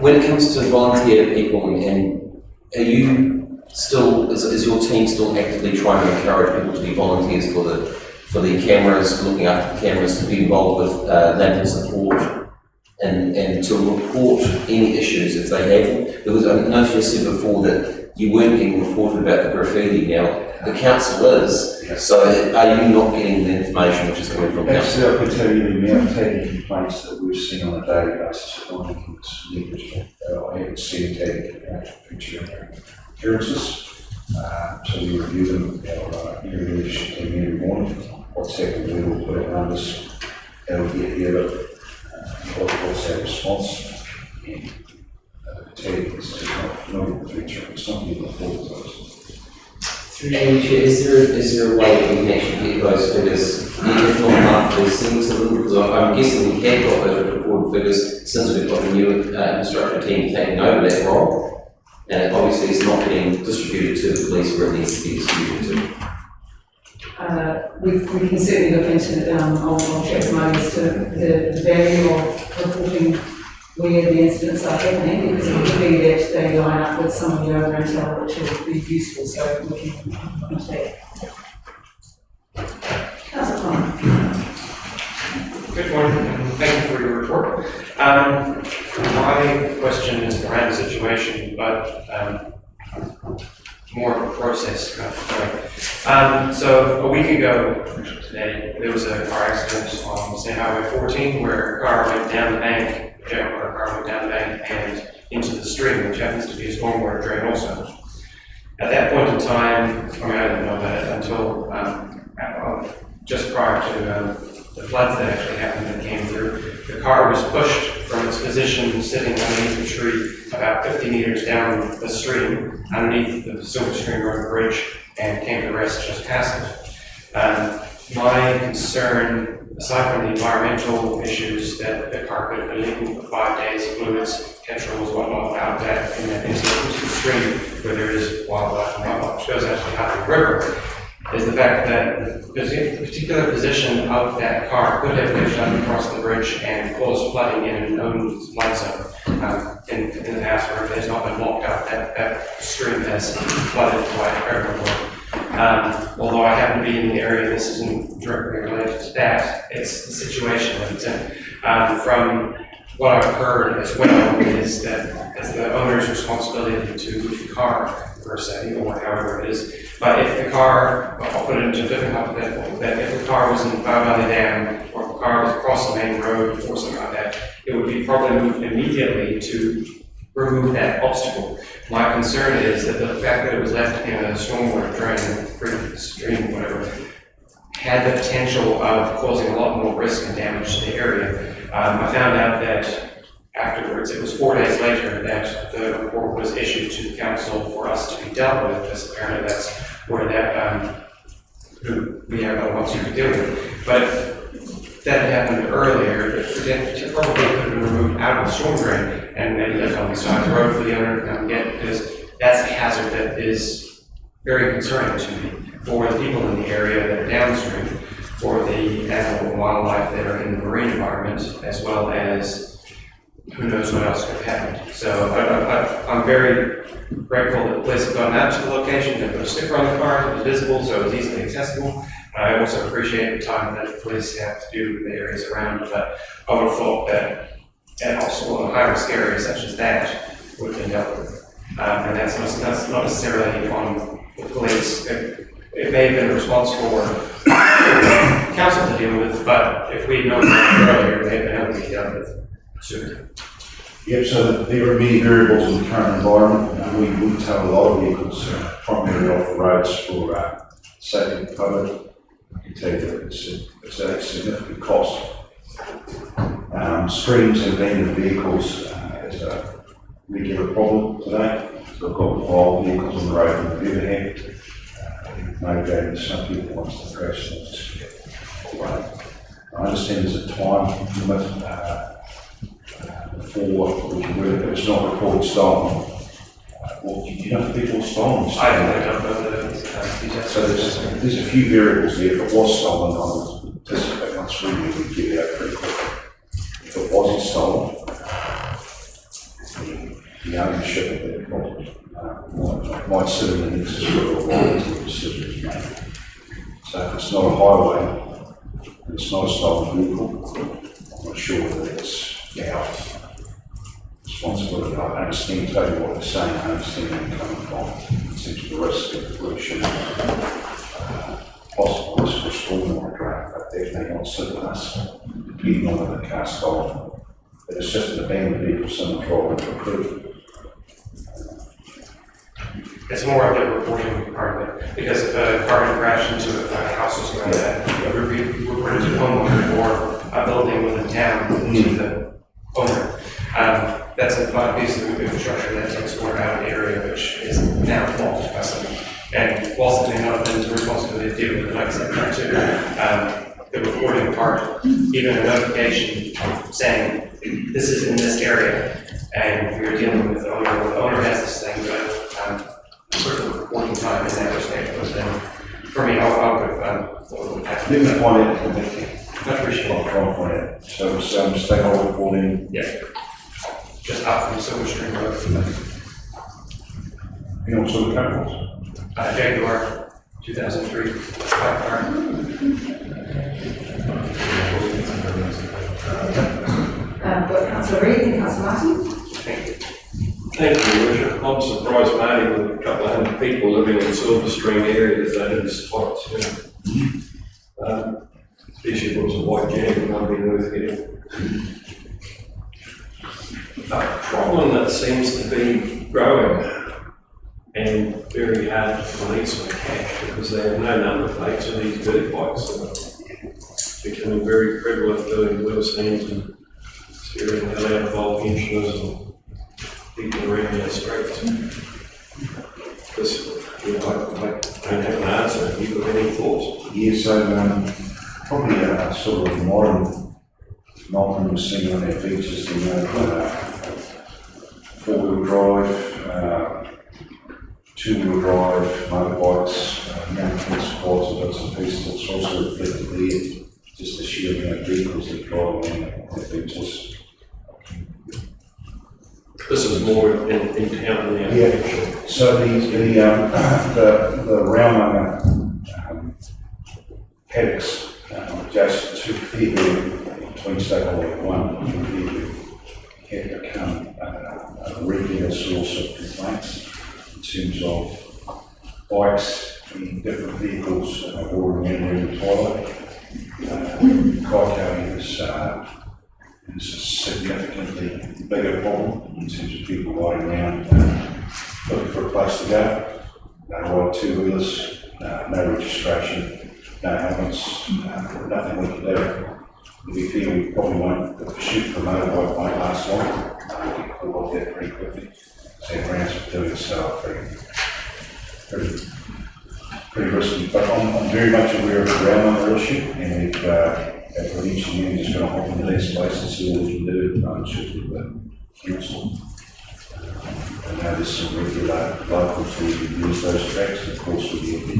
when it comes to volunteer people, and are you still, is your team still actively trying to encourage people to be volunteers for the cameras, looking after the cameras, to be involved with landlord support and to report any issues if they have? Because I noticed you said before that you weren't getting reported about the graffiti. Now the council is, so are you not getting the information which is coming from council? Actually, I can tell you the amount of tagging complaints that we've seen on a daily basis. I don't think it's negligible. I haven't seen tagging future appearances. So we review them, our area leadership team every morning. What's happened, we will put it on this, how we get here, what's our response. And tagging is just not a feature, it's not even important to us. Is there a way that we can actually get those figures, if not monthly, send to them? Because I'm guessing we have got those reported figures since we've got the new infrastructure team taking over that role. And obviously it's not getting distributed to the police where it needs to be distributed to. We can certainly look into I'll check the moments to the value of reporting where the incidents are happening, because it could be that they line up with some of the other intel which will be useful, so we can take. How's it going? Good morning, and thank you for your report. My question is around the situation, but more of a process kind of thing. So a week ago today, there was a car accident on say Highway 14 where a car went down the bank, and into the stream, which happens to be a stormwater drain also. At that point in time, I mean, I didn't know about it until just prior to the floods that actually happened that came through. The car was pushed from its position sitting underneath the tree about 50 meters down the stream, underneath the Silver Stream Road Bridge, and came to rest just past it. my concern, aside from the environmental issues that the car could have been leaking for 5 days, fluids, chemicals, whatnot, out that into the stream where there is wildlife and whatnot, which goes actually out of the river, is the fact that the particular position of that car could have pushed up across the bridge and caused flooding in an own flood zone. In the past, where it has not been blocked out, that stream has flooded quite incredibly. Although I happen to be in the area, this isn't directly related to that. It's the situation that it's in. From what I've heard as well is that it's the owner's responsibility to move the car, per se, or however it is. But if the car, I'll put it into a different hypothetical, that if the car was in Bow Valley Dam, or if the car was across the main road or something like that, it would be probably moved immediately to remove that obstacle. My concern is that the fact that it was left in a stormwater drain, stream, whatever, had the potential of causing a lot more risk and damage to the area. I found out that afterwards, it was 4 days later, that the report was issued to the council for us to be dealt with, because apparently that's where that, we have no one to deal with. But if that happened earlier, it probably could have been removed out of the storm drain and maybe left on the side of the road for the owner to come and get, because that's a hazard that is very concerning to me for the people in the area that are downstream, for the animal and wildlife that are in the marine environment, as well as who knows what else could have happened. So I'm very grateful that the police have gone out to the location and put a sticker on the car that was visible, so it was easily accessible. I also appreciate the time that the police have to do the areas around, but I would have thought that an obstacle in a high-risk area such as that would have been dealt with. And that's not necessarily on the police. It may have been a response for council to deal with, but if we'd known that earlier, it may have been able to be dealt with sooner. Yep, so there are many variables in the current environment, and we tow a lot of vehicles primarily off the roads for safety of the public. I can tell you that it's a significant cost. Streams and abandoned vehicles is a regular problem today. So we've got wild vehicles on the road in the riverhead. No doubt some people want to crash and just get away. I understand there's a time limit before we can work, but it's not reported stolen. Well, do you know if people are stolen? I don't know that. So there's a few variables there. If it was stolen, I would anticipate once we would get out pretty quickly. If it wasn't stolen, the ownership of that property might sit in the nexus for a while until the decision is made. So if it's not a highway, and it's not a stolen vehicle, I'm not sure that it's our responsibility. I understand totally what they're saying, I understand where they're coming from. It seems the risk of pollution, possible risk for stormwater drain, but definitely not sit with us, depending on whether the car's stolen. But it's just an abandoned vehicle, someone driving to approve. It's more of the reporting part of it, because if a car had crashed into a house or something like that, it would be reported to the homeowner or a building within town to the owner. That's a piece of infrastructure that takes water out of the area, which is now blocked by something. And whilst it may not have been the responsibility to deal with it, like I said, part two, the reporting part, even a notification saying this is in this area, and we're dealing with the owner, or the owner has this thing, but sort of reporting time in that respect was then, for me, I would have Let me find out from Vicky. much appreciated. I'll try and find out. So stakeholder reporting. Yeah. Just up from Silver Stream Road. Anyone saw the cameras? Jaguar 2003 black car. Got Councillor Reid and Councillor Martin. Thank you. Thank you, Your Worship. I'm surprised mainly with a couple of hundred people living in Silver Stream area that they didn't spot it. Especially if it was a white jag, it might be worth getting. A problem that seems to be growing and very hard to police or catch because they have no number plates of these dirt bikes that are becoming very prevalent doing wheel scenes and steering loud pensioners and people around the streets. Because, you know, I don't have an answer. Have you got any thoughts? Yeah, so probably a sort of modern we're seeing on our beaches, you know, four-wheel drive, two-wheel drive, motorbikes, young kids, quads, and bits and pieces. It's also reflected there, just the sheer amount of vehicles that drive around our beaches. This is more in town than the other. Yeah, so the Whangarei paddocks adjacent to Fairview, between Stakeholder 1 and Fairview, have become a regular source of complaints in terms of bikes and different vehicles walking in the toilet. Kaikouri is a significantly bigger problem in terms of people riding around looking for a place to go. Ride two-wheelers, no registration, no helmets, nothing we can do. To be fair, we probably won't, the pursuit for a motorbike won't last long. We'll get caught off that pretty quickly. So grounds for doing so are pretty risky. But I'm very much aware of the ground issue, and we've our prevention unit is going to hop into that space and see what we can do in partnership with the council. And now there's some regular local tools to use those tracks, and of course we have the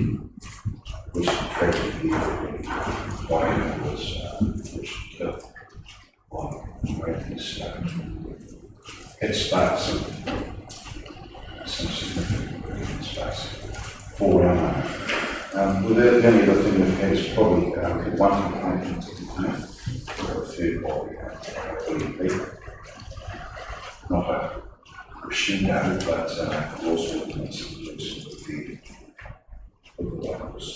Western track here, which killed it sparked some significant work in space for our money. The only other thing we've had is probably one complaint from Tikitana for a third party not a crescendo, but also doing some use of the locals,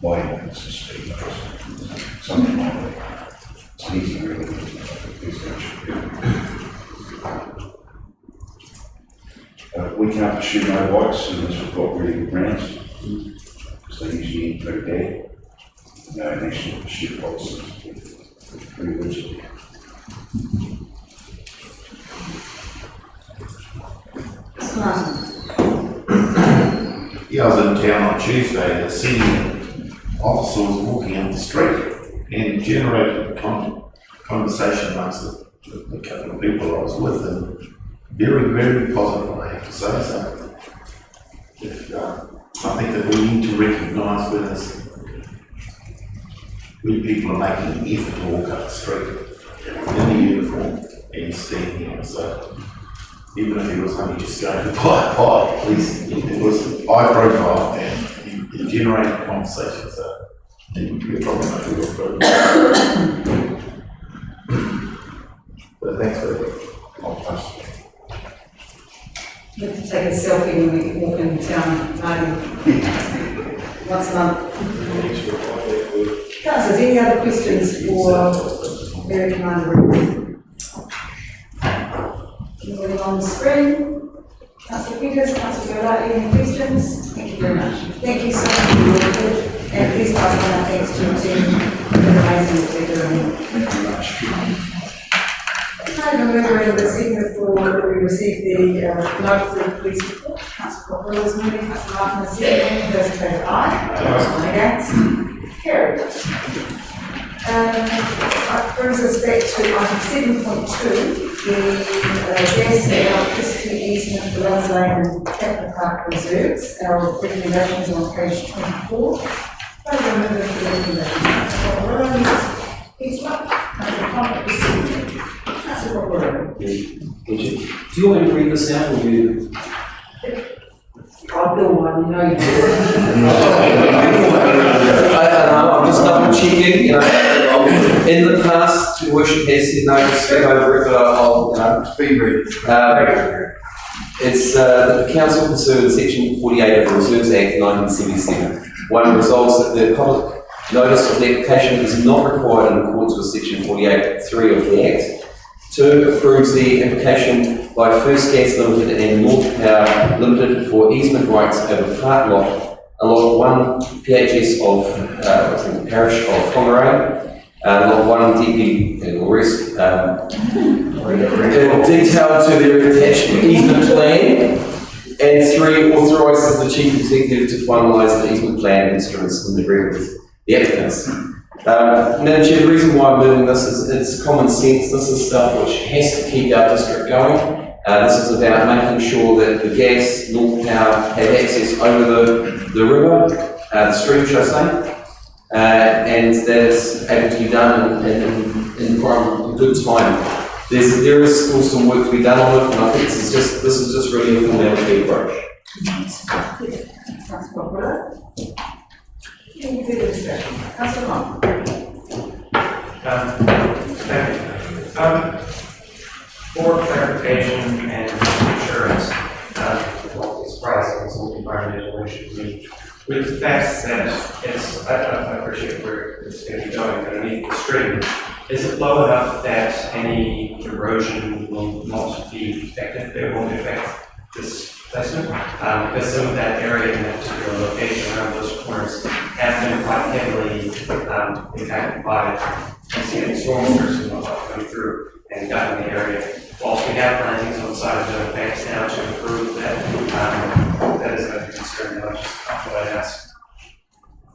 waypoints and speed bumps, something like that. It's an easy really we can't pursue motorbikes unless we've got really good grounds, because they usually end pretty bad. No national pursuit policies, pretty rigid. Yeah, I was in town on Tuesday. A senior officer was walking up the street and generated a conversation amongst the couple of people I was with, and very, very positive, I have to say. So I think that we need to recognise when people are making an effort to walk up the street in a uniform and stand here. So even if he was only just going to buy a pie, at least it was high profile and he generated conversation. So you're probably not going to go. But thanks for that. We have to take a selfie when we walk in town, once a month. Councillors, any other questions for Area Commander Reed? Moving on the screen. Councillor Peters, Councillor Whangarei, any questions? Thank you very much. Thank you so much for your effort, and please pass on our thanks to your team for the amazing work they're doing. Thank you very much. I'm going to move over the segment for we received the note for the police report. Councillor Coppell is moving, Councillor Martin is seconding, those in favour aye. Against? Carried. That brings us back to item 7.2, the gas and electricity easement for Lands Lane and Captain Park reserves. Our recommendations on page 24. I'm going to move over to the recommendations. Councillor Coppell, Councillor Coppell is seconding. Do you want me to read this out or do you? I'll do one, you know you do. I'm just double checking, in the past, your worship has said no to step over it, but I'll be read. It's that the council pursuant section 48 of the Reserves Act 1977. One resolves that the public notice of the application is not required in accordance with section 48(3) of the Act. 2, approves the application by First Gas Limited and North Power Limited for easement rights over part lot, lot 1 PHS of the parish of Whangarei, lot 1 DP Rest, detailed to their attached easement plan, And 3, authorises the chief executive to finalise the easement plan instruments in agreement with the applicants. Madam Chair, the reason why I'm moving this is it's common sense. This is stuff which has to keep our district going. This is about making sure that the gas, North Power have access over the river, the stream, should I say, and that it's able to be done in good time. There is still some work to be done on it, and I think this is just really a formality approach. Any further discussion? Councillor Hahn. Thank you. For clarification and assurance, well, it's surprising some environmental issues. With the fact that it's, I appreciate where it's going to be going underneath the stream, is it low enough that any erosion will not be affected? It won't affect this placement? Because some of that area in that particular location around those corners have been quite heavily impacted by storm surges and whatnot coming through and got in the area. Whilst we have plantings on the side of the banks now to improve that, that is a concern that I just thought I'd ask.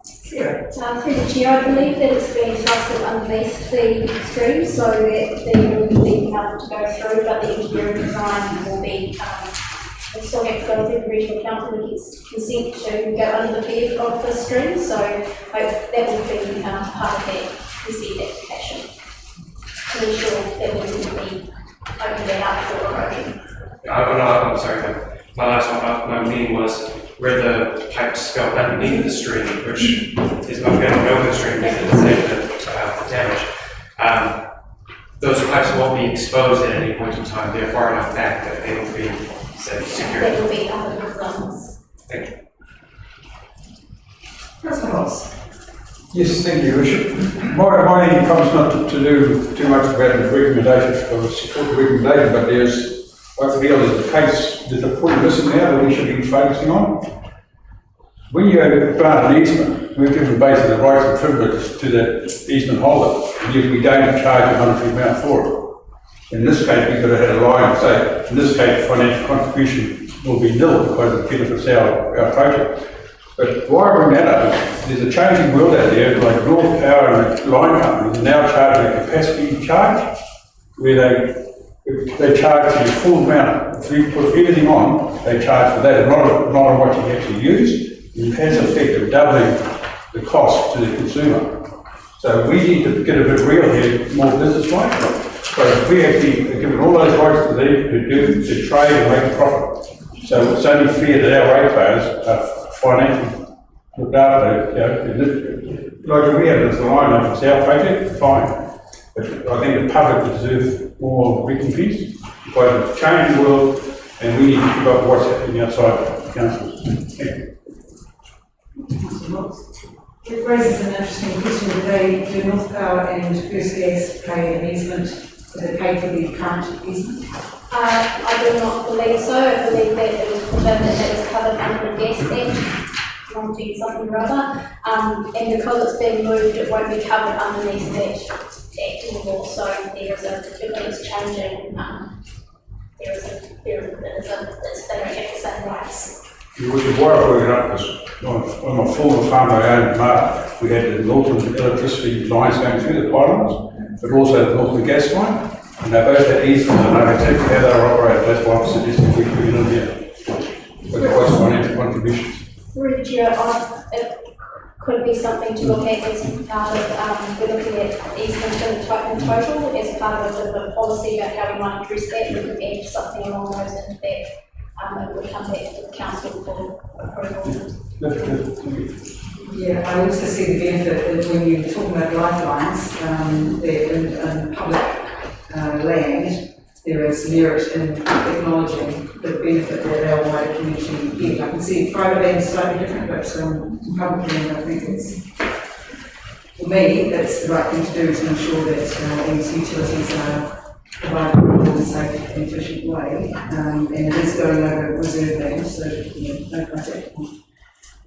Sarah. Through the chair, I believe that it's being thrusted underneath the stream so that the water will be enough to go through, but the engineering design will be, we still have to go through the regional council to get consent to go under the bed of the stream, so that will be part of that consent application to ensure that we will be opening that up for erosion. I'm sorry, my last one, my meaning was where the pipes go underneath the stream, which is not going to go to the stream because it's safe to damage. Those pipes won't be exposed at any point in time. They're far enough back that they will be secure. That will be under the funds. Thank you. Councillor Ross. Yes, thank you, Bishop. My income's not to do too much about the recommendation, I would support the recommendation, but I feel there's a case, there's a point missing there that we should be focusing on. When you grant an easement, we're given basically the rights and privileges to the easement holder, and yet we don't charge a monetary amount for it. In this case, we could have had a line and say, in this case, financial contribution will be nil because it benefits our project. But why I bring that up is there's a changing world out there, like North Power and the line companies are now charging a capacity charge, where they charge you the full amount. If you put everything on, they charge for that, not on what you actually use. It has the effect of doubling the cost to the consumer. So we need to get a bit real here, more business-like. So if we actually are given all those rights to them to trade and make a profit. So it's only fair that our ratepayers are financially looked after. Like if we have this line up, it's our project, fine. But I think the public deserve more recompense because it's changing the world and we need to keep up what's happening outside the councils. Thank you. It raises an interesting question. Do North Power and First Gas pay an easement? Do they pay for the current easement? I do not believe so. I believe that it was put in that it was covered under the Gas Act, something or other. And because it's being moved, it won't be covered underneath that Act anymore. So there is it's changing. It's they don't have the same rights. Which is why I brought it up, because on my former farm I owned in Mark, we had the northern electricity lines going through the pylons, but also the northern gas line, and they both had easements, and I know exactly how they were operated. That's why I'm suggesting we put it in here. But there was financial contributions. Through the chair, it could be something to look at as part of, we're looking at easements in total, as part of the policy about how we might address that. We could add something along those into that. It would come back to the council for approval. Yeah, I also see the benefit that when you're talking about lifelines, in public land, there is merit in acknowledging the benefit that our wider community get. I can see private land is slightly different, but public land, I think it's, for me, that's the right thing to do, to ensure that these utilities are provided in a safe and efficient way, and it is going over reserve land, so no contact.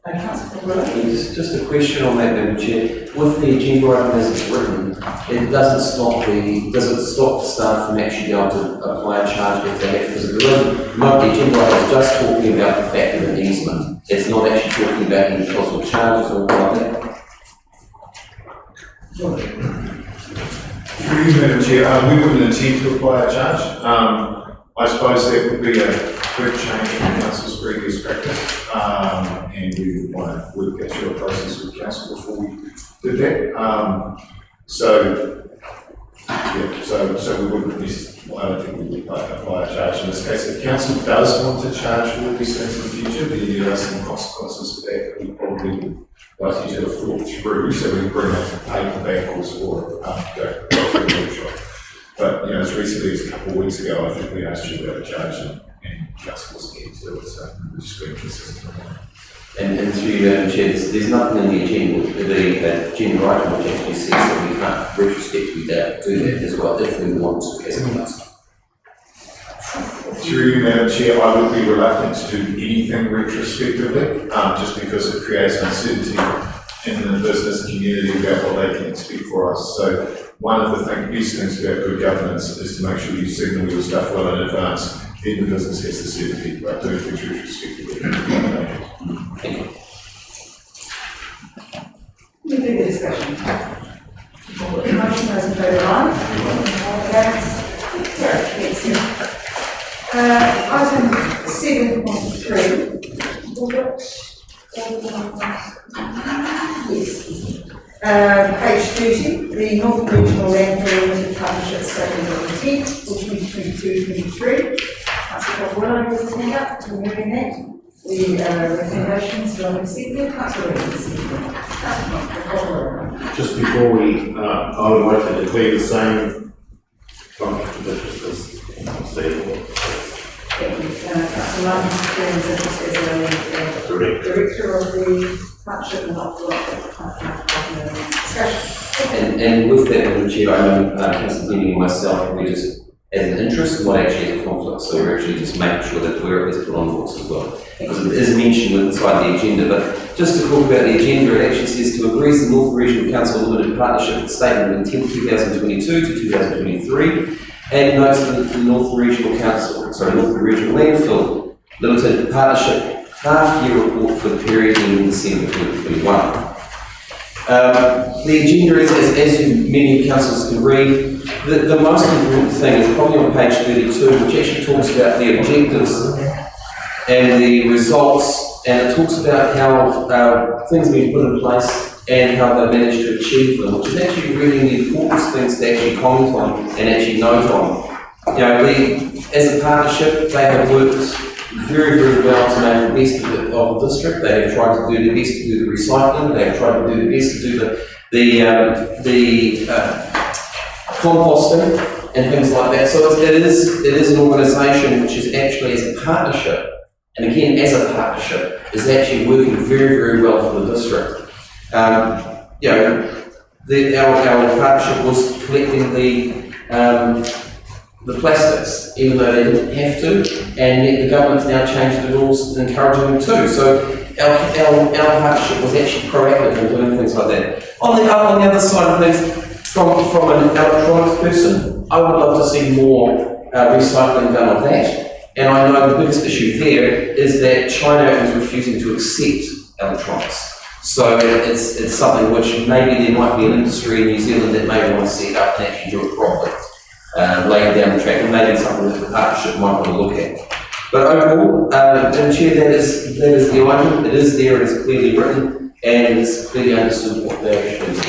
Councillor Whangarei. Just a question on that, Madam Chair. With the agenda item as it's written, it does it stop the staff from actually being able to apply a charge if they have, because the agenda item is just talking about the fact of an easement. It's not actually talking about any possible charges or anything like that. Madam Chair, we wouldn't intend to apply a charge. I suppose that would be a big change in council's previous practice, and we would want to work that through a process with council before we did that. So we wouldn't necessarily, I don't think we would apply a charge in this case. If council does want to charge for these things in the future, then there are some consequences for that we probably would like you to have thought through, so we bring a paper back or go through the workshop. But, as recently as a couple of weeks ago, I think we asked you about a charge and council was keen to do it, so we're just being consistent on that. And through you, Madam Chair, there's nothing in the agenda item which actually says that we can't retrospectively do that as well if we want to as a council. Through you, Madam Chair, I would be reluctant to do anything retrospectively, just because it creates uncertainty in the business community about what they can expect for us. So one of the best things about good governance is to make sure you signal your stuff well in advance, then the business has the certainty about doing things retrospectively. Thank you. Any further discussion? Motion, those in favour, aye. Against? Item 7.3. Page 30, the Northern Regional Landfill Limited Partnership Statement of Intent for 2022-23. Councillor Whangarei has his hand up, removing that. The recommendations are accepted. Councillor Whangarei. Just before we, I would like to declare the same conflict of interest as Steve. Thank you. Councillor Martin is interest as a director of the partnership and not for discussion. And with that, Madam Chair, I know Councillor Denny and myself, we just, as an interest, not actually as a conflict, so we're actually just making sure that where it is put on the books as well. Because it is mentioned inside the agenda, but just to talk about the agenda, it actually says to agree the Northern Regional Council Limited Partnership Statement of Intent 2022 to 2023, and notes that the Northern Regional Landfill Limited Partnership half-year report for the period ending December 2021. The agenda is, as many councillors can read, the most important thing is probably on page 32, which actually talks about the objectives and the results, and it talks about how things have been put in place and how they managed to achieve them, which is actually really the important things to actually comment on and actually note on. As a partnership, they have worked very, very well to make the best of the district. They have tried to do their best to do the recycling. They have tried to do their best to do the composting and things like that. So it is an organisation which is actually, as a partnership, and again as a partnership, is actually working very, very well for the district. Our partnership was collecting the plastics, even though they didn't have to, and yet the government's now changed the rules encouraging them to. So our partnership was actually proactive in doing things like that. On the other side of things, from an electronics person, I would love to see more recycling done of that. And I know the biggest issue there is that China is refusing to accept electronics. So it's something which maybe there might be an industry in New Zealand that may want to set up and actually do it properly. Laying down the track, and maybe something that the partnership might want to look at. But overall, Madam Chair, that is the item. It is there, it is clearly written, and it is clearly understood what they actually do.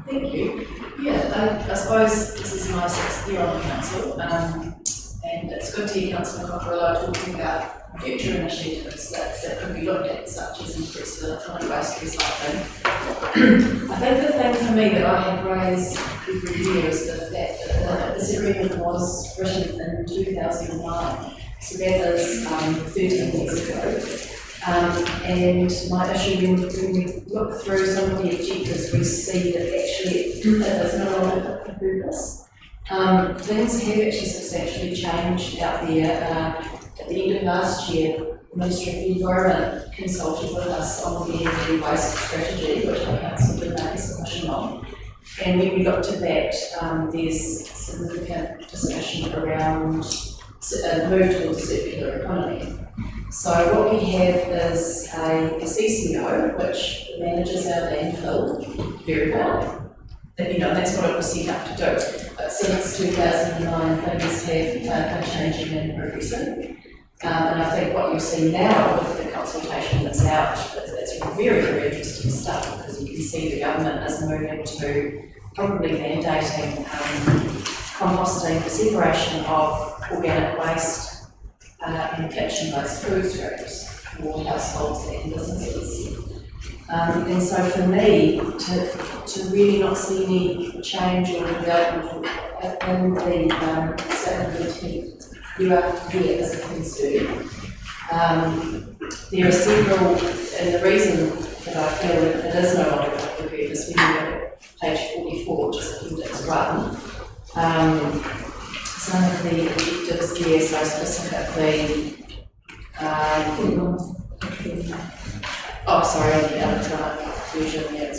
Thank you. Yeah, I suppose this is my 6th year on the council, and it's good to hear Councillor Whangarei talking about future initiatives that could be looked at, such as increased electronic waste recycling. I think the thing for me that I have raised every year is the fact that this agreement was written in 2009, so that is 13 years ago. And my issue when we look through some of the objectives, we see that actually it does no longer fit the purpose. Things have actually substantially changed out there. At the end of last year, the Ministry of the Environment consulted with us on the energy waste strategy, which our council did make a submission on. And when we looked at that, there's significant discussion around move towards a circular economy. So what we have is a CCO, which manages our landfill very well. And, that's what it was set up to do. But since 2009, things have been changing and progressing. And I think what you see now with the consultation that's out, it's very, very interesting stuff, because you can see the government is moving to probably mandating composting, the separation of organic waste and kitchen waste food streams for households and businesses. And so for me, to really not see any change or development in the sustainability year after year is a concern. There are several, and the reason that I feel that it is no longer fit for purpose, when you look at page 44, which is Appendix 1, some of the objectives there, so specifically, the electronic version, it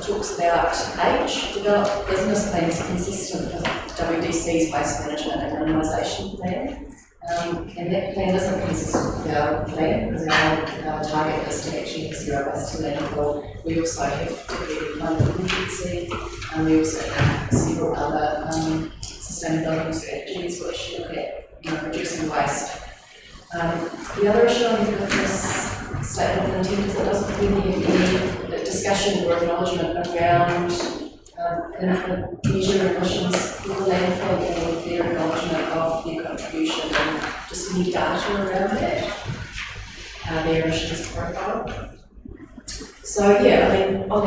talks about H, develop business plans consistent with WDC's waste management and minimisation plan. And that plan isn't consistent with our plan, because our target is to actually have zero waste to landfill. We also have to be climate emergency, and we also have several other sustainability strategies which look at reducing waste. The other issue I think with this statement of intent is it doesn't really have any discussion or acknowledgement around measure emissions for the landfill or their acknowledgement of their contribution, and just any data around that, their emissions profile. So on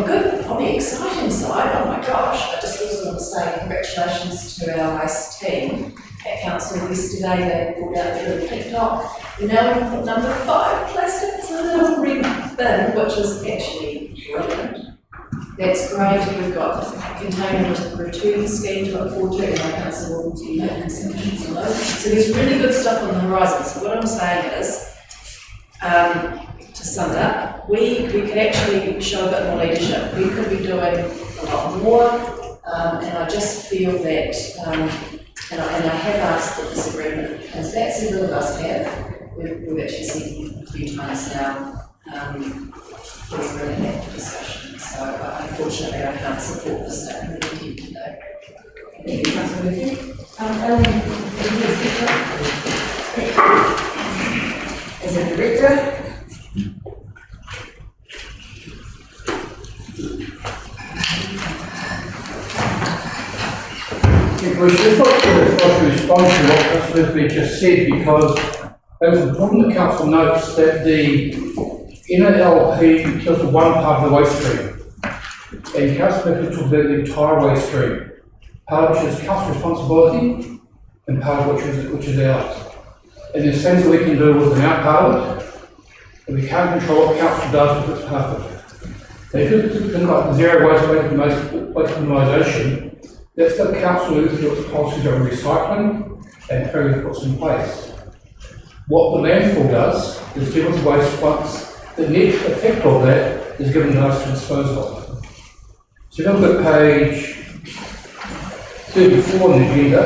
the exciting side, oh my gosh, I just also want to say congratulations to our waste team at council. Yesterday they pulled out their little TikTok. We're now in number 5 plastics in a little red bin, which is actually brilliant. That's great. We've got a container return scheme to look forward to, and our council will continue making submissions on those. So there's really good stuff on the horizon. So what I'm saying is, to sum it up, we could actually show a bit more leadership. We could be doing a lot more, and I just feel that, and I have asked that this agreement, as that several of us have, we've actually seen a few times now, there's really active discussion. So unfortunately I can't support this statement of intent today. Thank you, Councillor Murphy. As a director. We should not to respond to what Councillor Murphy just said, because it was important that Council notes that the NLP deals with one part of the waste stream, and Councillor Murphy talks about the entire waste stream, part of which is Council responsibility and part of which is ours. And there's things that we can do within our part of it, and we can't control what Council does with its part of it. So if you think about the zero waste minimisation, that's the Council who through its policies on recycling and how it puts in place. What the landfill does is deal with waste once the net effect of that is given to us to dispose of. So if you look at page 34 on the agenda,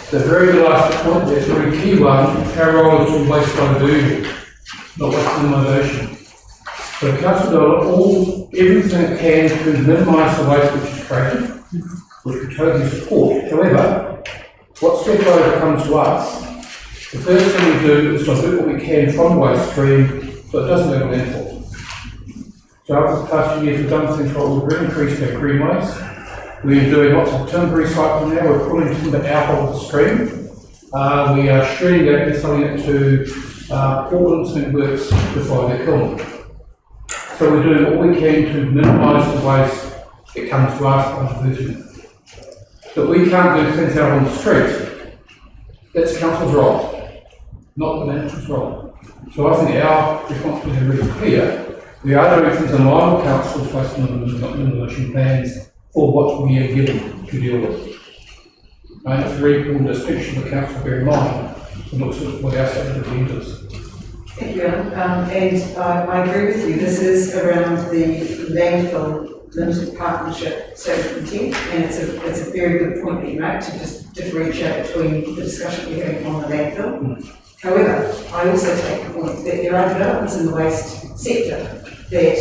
the very last point, there's a very key one, our role is to waste diversion, not waste minimisation. So the Council does everything it can to minimise the waste which is created, which we totally support. However, what step over comes to us, the first thing we do is to do what we can from the waste stream so it doesn't go to landfill. So over the past few years we've done things like we've really increased our green waste. We're doing lots of timber recycling now, we're pulling timber out of the stream. We are shredding that and selling it to Portland Cement Works before they kill them. So we're doing all we can to minimise the waste that comes to us on diversion. But we can't do things out on the street. That's Council's role, not the manager's role. So I think our responsibility is really clear. We are doing things in line with Council's waste minimisation plans for what we are given to deal with. And it's a very important distinction the council bear in mind and looks at what our statement is. Thank you, Alan. And I agree with you. This is around the landfill limited partnership statement of intent, and it's a very good point that you make to just differentiate between the discussion we're having on the landfill. However, I also take the point that there are developments in the waste sector that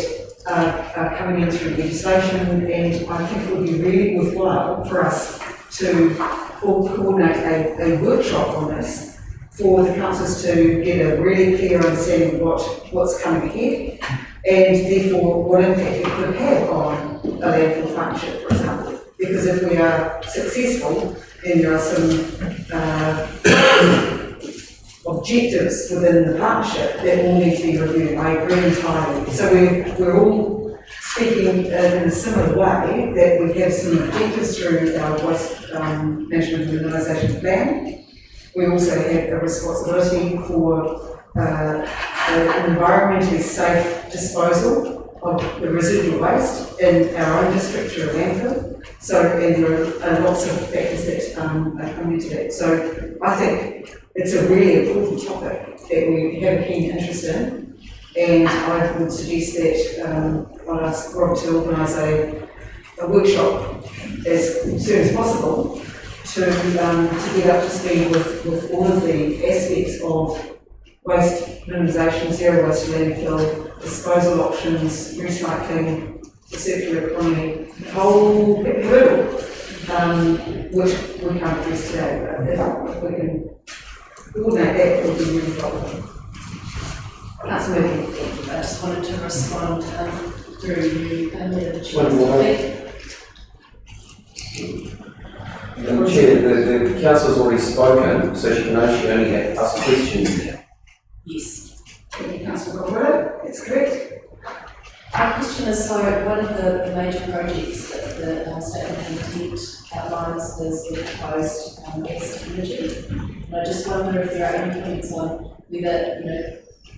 are coming in through legislation, and I think it would be really worthwhile for us to coordinate a workshop on this for the councils to get a really clear understanding of what's coming ahead, and therefore what impact it could have on a landfill partnership, for example. Because if we are successful, then there are some objectives within the partnership that all need to be reviewed. I agree entirely. So we're all speaking in a similar way, that we have some objectives through our waste management and minimisation plan. We also have a responsibility for an environmentally safe disposal of the residual waste in our own district through a landfill. So, and there are lots of factors that are coming into that. So I think it's a really important topic that we have a keen interest in, and I would suggest that I'll ask Rob to organise a workshop as soon as possible to get up to speed with all of the aspects of waste minimisation, zero waste to landfill, disposal options, recycling, the circular economy, the whole hurdle, which we can't address today, but if we can coordinate that, it would be really helpful. That's moving. I just wanted to respond through you and the chair. One more. Chair, the council's already spoken, so she can only ask questions now. Yes. Thank you, Councillor Whangarei. That's correct. Our question is, so one of the major projects that the statement of intent outlines is the proposed gas energy. And I just wonder if there are any comments on whether,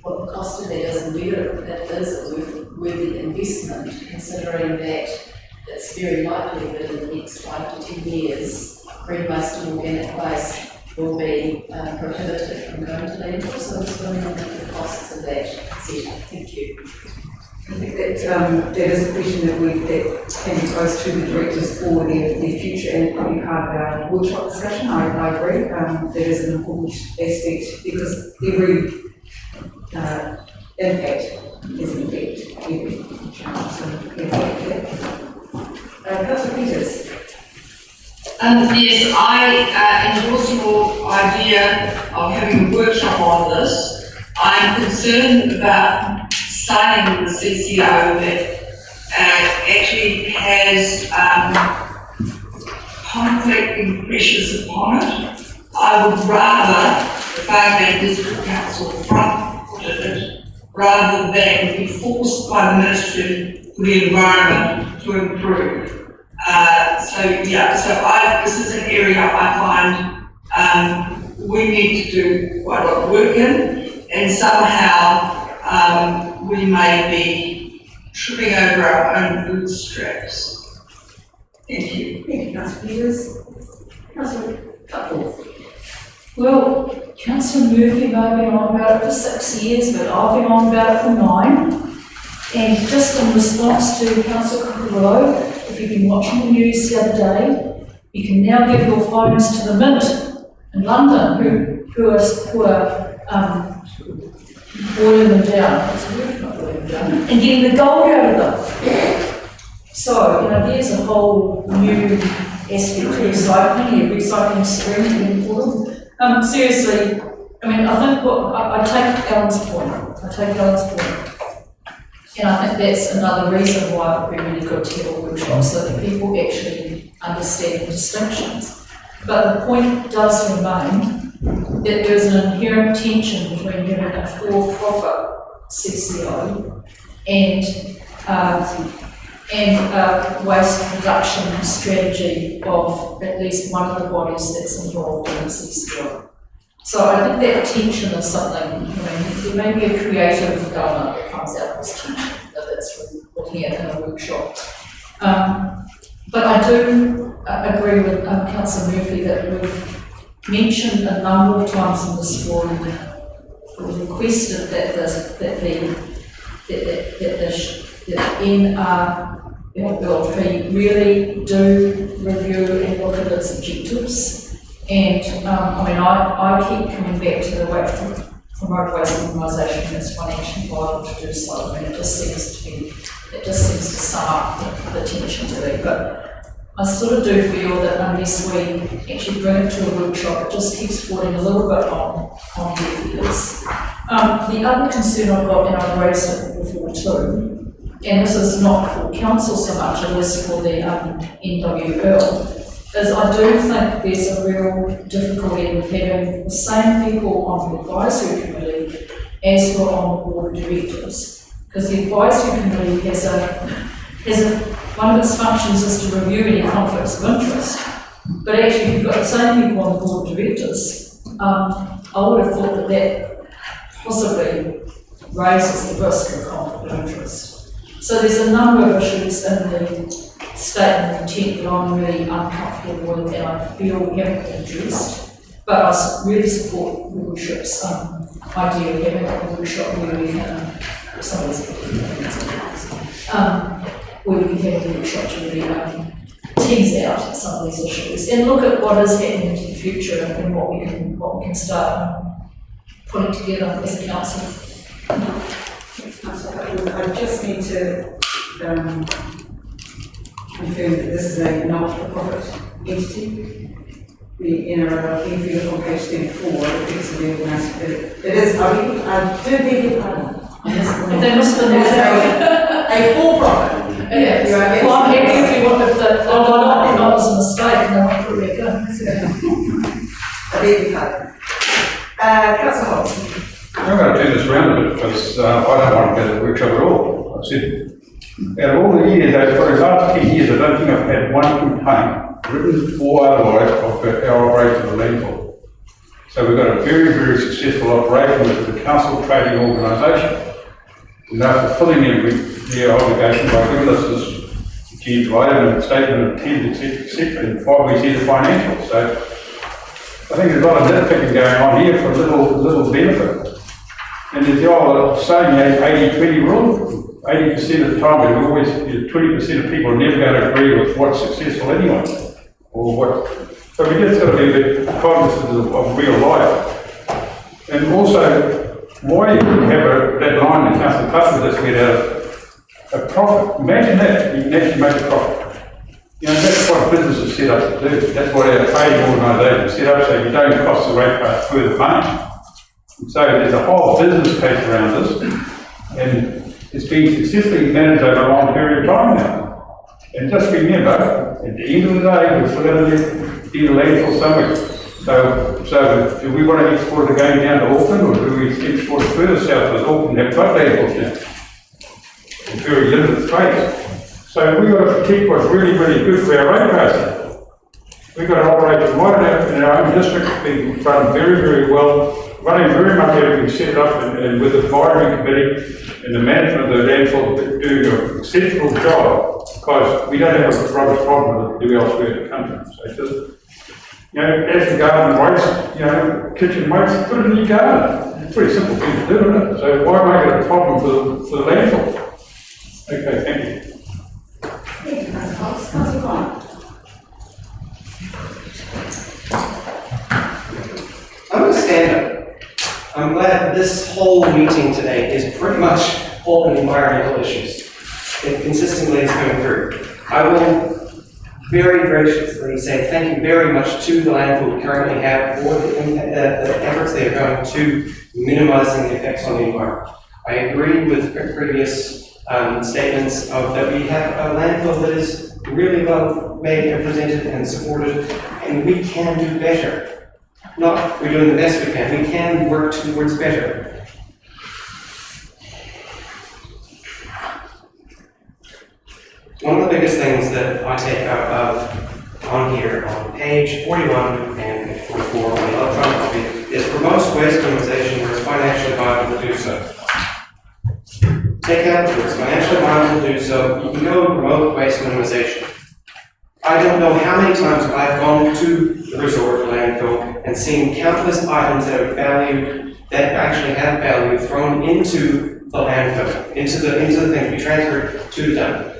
what the cost of that is and whether that is a worthy investment, considering that it's very likely that in the next 5 to 10 years, green waste and organic waste will be prohibited from going to landfill. So I'm just wondering the costs of that setup. Thank you. I think that is a question that can be posed to the directors for their future and probably part of our workshop discussion. I agree. That is an important aspect because every impact is an effect, every challenge. So, Councillor Peters. Yes, I endorse your idea of having a workshop on this. I'm concerned about signing the CCO that actually has conflicting pressures upon it. I would rather the Whangarei District Council front-footed it rather than be forced by the Ministry for the Environment to improve. This is an area I find we need to do quite a lot of work in, and somehow we may be tripping over our own bootstraps. Thank you. Thank you, Councillor Peters. Councillor Cutforth. Well, Councillor Murphy may have been on about it for 6 years, but I've been on about it for 9. And just in response to Councillor Kukurow, if you've been watching the news the other day, you can now give your phones to the Mint in London, who are boiling them down. Not boiling them down, and getting the gold out of them. So, there's a whole new aspect to recycling, a recycling stream to be important. Seriously, I think I take Alan's point. And I think that's another reason why it would be really good to have a workshop so that people actually understand the distinctions. But the point does remain that there's an inherent tension between having a for-profit CCO and waste reduction strategy of at least one of the bodies that's involved in the CCO. So I think that tension is something, there may be a creative element that comes out of this tension, that that's what we're looking at in a workshop. But I do agree with Councillor Murphy that we've mentioned a number of times in this forum, we've requested that the NRLP really do review and look at its objectives. And I keep coming back to the way to promote waste minimisation and it's financially viable to do so. It just seems to sum up the tension really. But I sort of do feel that unless we actually bring it to a workshop, it just keeps falling a little bit on deaf ears. The other concern I've got, and I've raised it before too, and this is not for council so much, it is for the NWL, is I do think there's a real difficulty with having the same people on the advisory committee as were on the board of directors. Because the advisory committee has one of its functions is to review any conflicts of interest. But actually, if you've got the same people on the board of directors, I would have thought that possibly raises the risk of conflict of interest. So there's a number of issues in the statement of intent that I'm really uncomfortable with and I feel haven't been addressed. But I really support the workshop's idea of having a workshop where we can, where we can have a workshop to really tease out some of these issues and look at what is happening into the future and what we can start putting together as a council. I just need to confirm that this is a not-for-profit entity. The NRLP, if you look on page 34, it's a organised, it is, I do beg your pardon. They must have a for-profit. Yeah, well, I'm happy if you want, if not as a mistake, and they won't put it again. I beg your pardon. Councillor Hobbs. I'm going to turn this around a bit because I don't want to go to the workshop at all. I said, out of all the years, for the last 10 years, I don't think I've had one complaint, written or otherwise, of our operation of the landfill. So we've got a very, very successful operation with the council trading organisation. And they're fulfilling their obligation by giving us this agenda item and statement of intent, etc., and we see the financials. So I think there's a lot of nitpicking going on here for a little benefit. And there's the old saying, 80-20 rule. 80% of the time, we always, 20% of people are never going to agree with what's successful anyway. So we just got to be a bit cognizant of real life. And also, why you wouldn't have that line in Council Cluster that's made out of a profit. Imagine that, you can actually make a profit. That's what business is set up to do. That's what our trading organisation is set up so you don't cost the ratepayer further money. And so there's a whole business case around this, and it's been successfully managed over a long period of time now. And just remember, at the end of the day, we're still going to need a landfill somewhere. So do we want to export it again down to Auckland, or do we export it further south to Auckland and have got landfills now? In very limited space. So we've got to protect what's really, really good for our ratepayers. We've got to operate in our own district, being run very, very well, running very much everything set up and with the advisory committee and the management of the landfill doing an exceptional job, because we don't have a rubbish problem that we do elsewhere in the country. So just, as the garden waste, kitchen waste, put it in your garden. It's a pretty simple thing to do, isn't it? So why make it a problem for the landfill? Okay, thank you. Thank you, Councillor Hobbs. Councillor Grant. I'm going to stand up. I'm glad this whole meeting today is pretty much all on environmental issues. It consistently is coming through. I will very graciously say thank you very much to the landfill we currently have for the efforts they are going to minimising the effects on the environment. I agree with previous statements of that we have a landfill that is really well made and presented and supported, and we can do better. Not we're doing the best we can work towards better. One of the biggest things that I take out of on here on page 41 and 44 on the electronic copy is promotes waste minimization where it's financially viable to do so. Take out where it's financially viable to do so, you can go and promote waste minimization. I don't know how many times I've gone to the resort landfill and seen countless items that are valued, that actually have value, thrown into the landfill, into the thing to be transferred to the dump.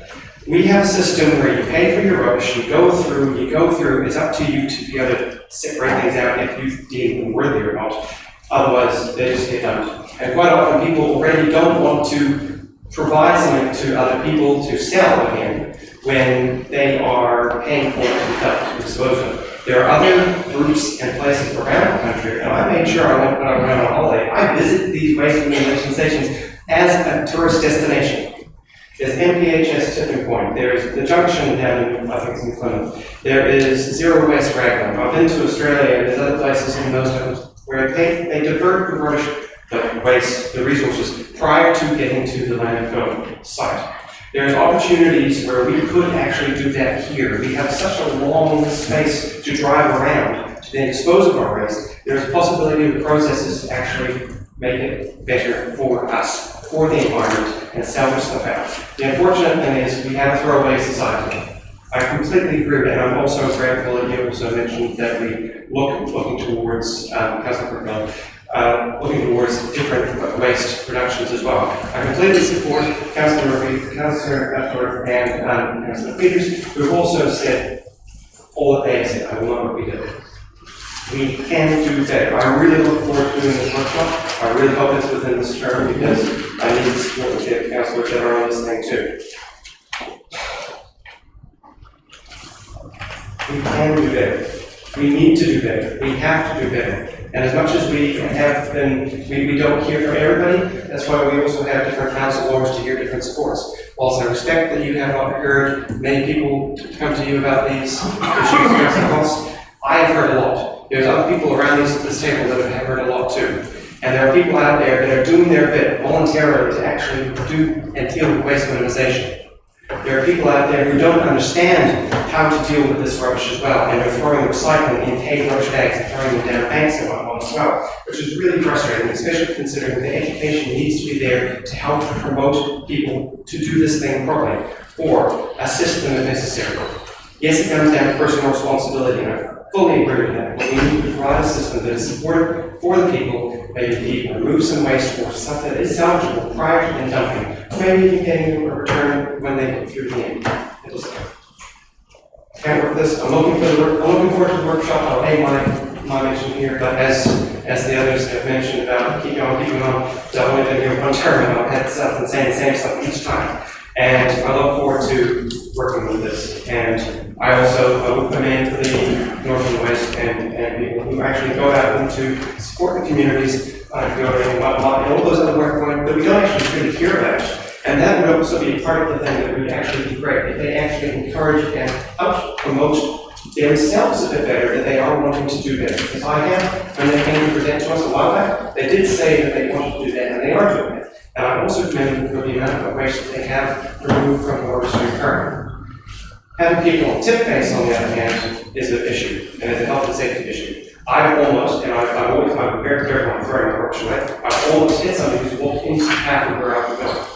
We have a system where you pay for your rubbish, you go through, it's up to you to be able to separate things out if you deem them worthy or not. Otherwise, they just get dumped. And quite often people already don't want to provide something to other people to sell again when they are paying for it to be dumped, to dispose of. There are other groups and places around the country, and I made sure when I went on holiday, I visited these waste elimination stations as a tourist destination. There's MPHS Tipping Point, there's the junction down in, I think it's in Plymouth. There is Zero Waste Raglan. I've been to Australia, there's other places in those countries where they divert the rubbish, the waste, the resources, prior to getting to the landfill site. There's opportunities where we could actually do that here. We have such a long space to drive around to then dispose of our waste. There's a possibility of the processes to actually make it better for us, for the environment, and salvage stuff out. The unfortunate thing is we have a throwaway society. I completely agree with that, and I'm also grateful that you also mentioned that we looking towards, Councillor Burkhill, looking towards different waste productions as well. I completely support Councillor Murphy, Councillor Ashworth, and Councillor Peters, who've also said all that they have said. I will not repeat it. We can do better. I really look forward to doing this workshop. I really hope it's within this term because I need to support the councillors that are on this thing too. We can do better. We need to do better. We have to do better. And as much as we have been, we don't hear from everybody, that's why we also have different council lawyers to hear different supports. Whilst I respect that you have not heard many people come to you about these issues, I have heard a lot. There's other people around this table that have heard a lot too. And there are people out there that are doing their bit voluntarily to actually do and deal with waste minimization. There are people out there who don't understand how to deal with this rubbish as well, and they're throwing recycling in paid rubbish bags and throwing them down banks and whatnot as well, which is really frustrating, especially considering the education needs to be there to help promote people to do this thing properly, or assist them if necessary. Yes, it comes down to personal responsibility, and I fully agree with that, but we need to provide a system that is supportive for the people, maybe remove some waste or stuff that is salvageable prior to them dumping, or maybe even getting a return when they get through the end. Can't work this. I'm looking forward to the workshop. I'll end my mention here, but as the others have mentioned about keeping on, I've only been here one term and I've had stuff and saying the same stuff each time. And I look forward to working with this. And I also would commend the North and West and people who actually go out and to support the communities, Whangarei and whatnot, and all those other work points that we don't actually really hear about. And that would also be part of the thing that would actually be great, if they actually encourage and help promote themselves a bit better, that they are wanting to do better. Because I have, when they came to present to us a while back, they did say that they wanted to do that, and they are doing it. And I also commend them for the amount of waste that they have removed from the orders to occur. Having people on tip face, on the other hand, is an issue, and it's a health and safety issue. I've almost, and I'm very careful when throwing my rubbish away, I've almost hit somebody who's walked into the path of where I was going.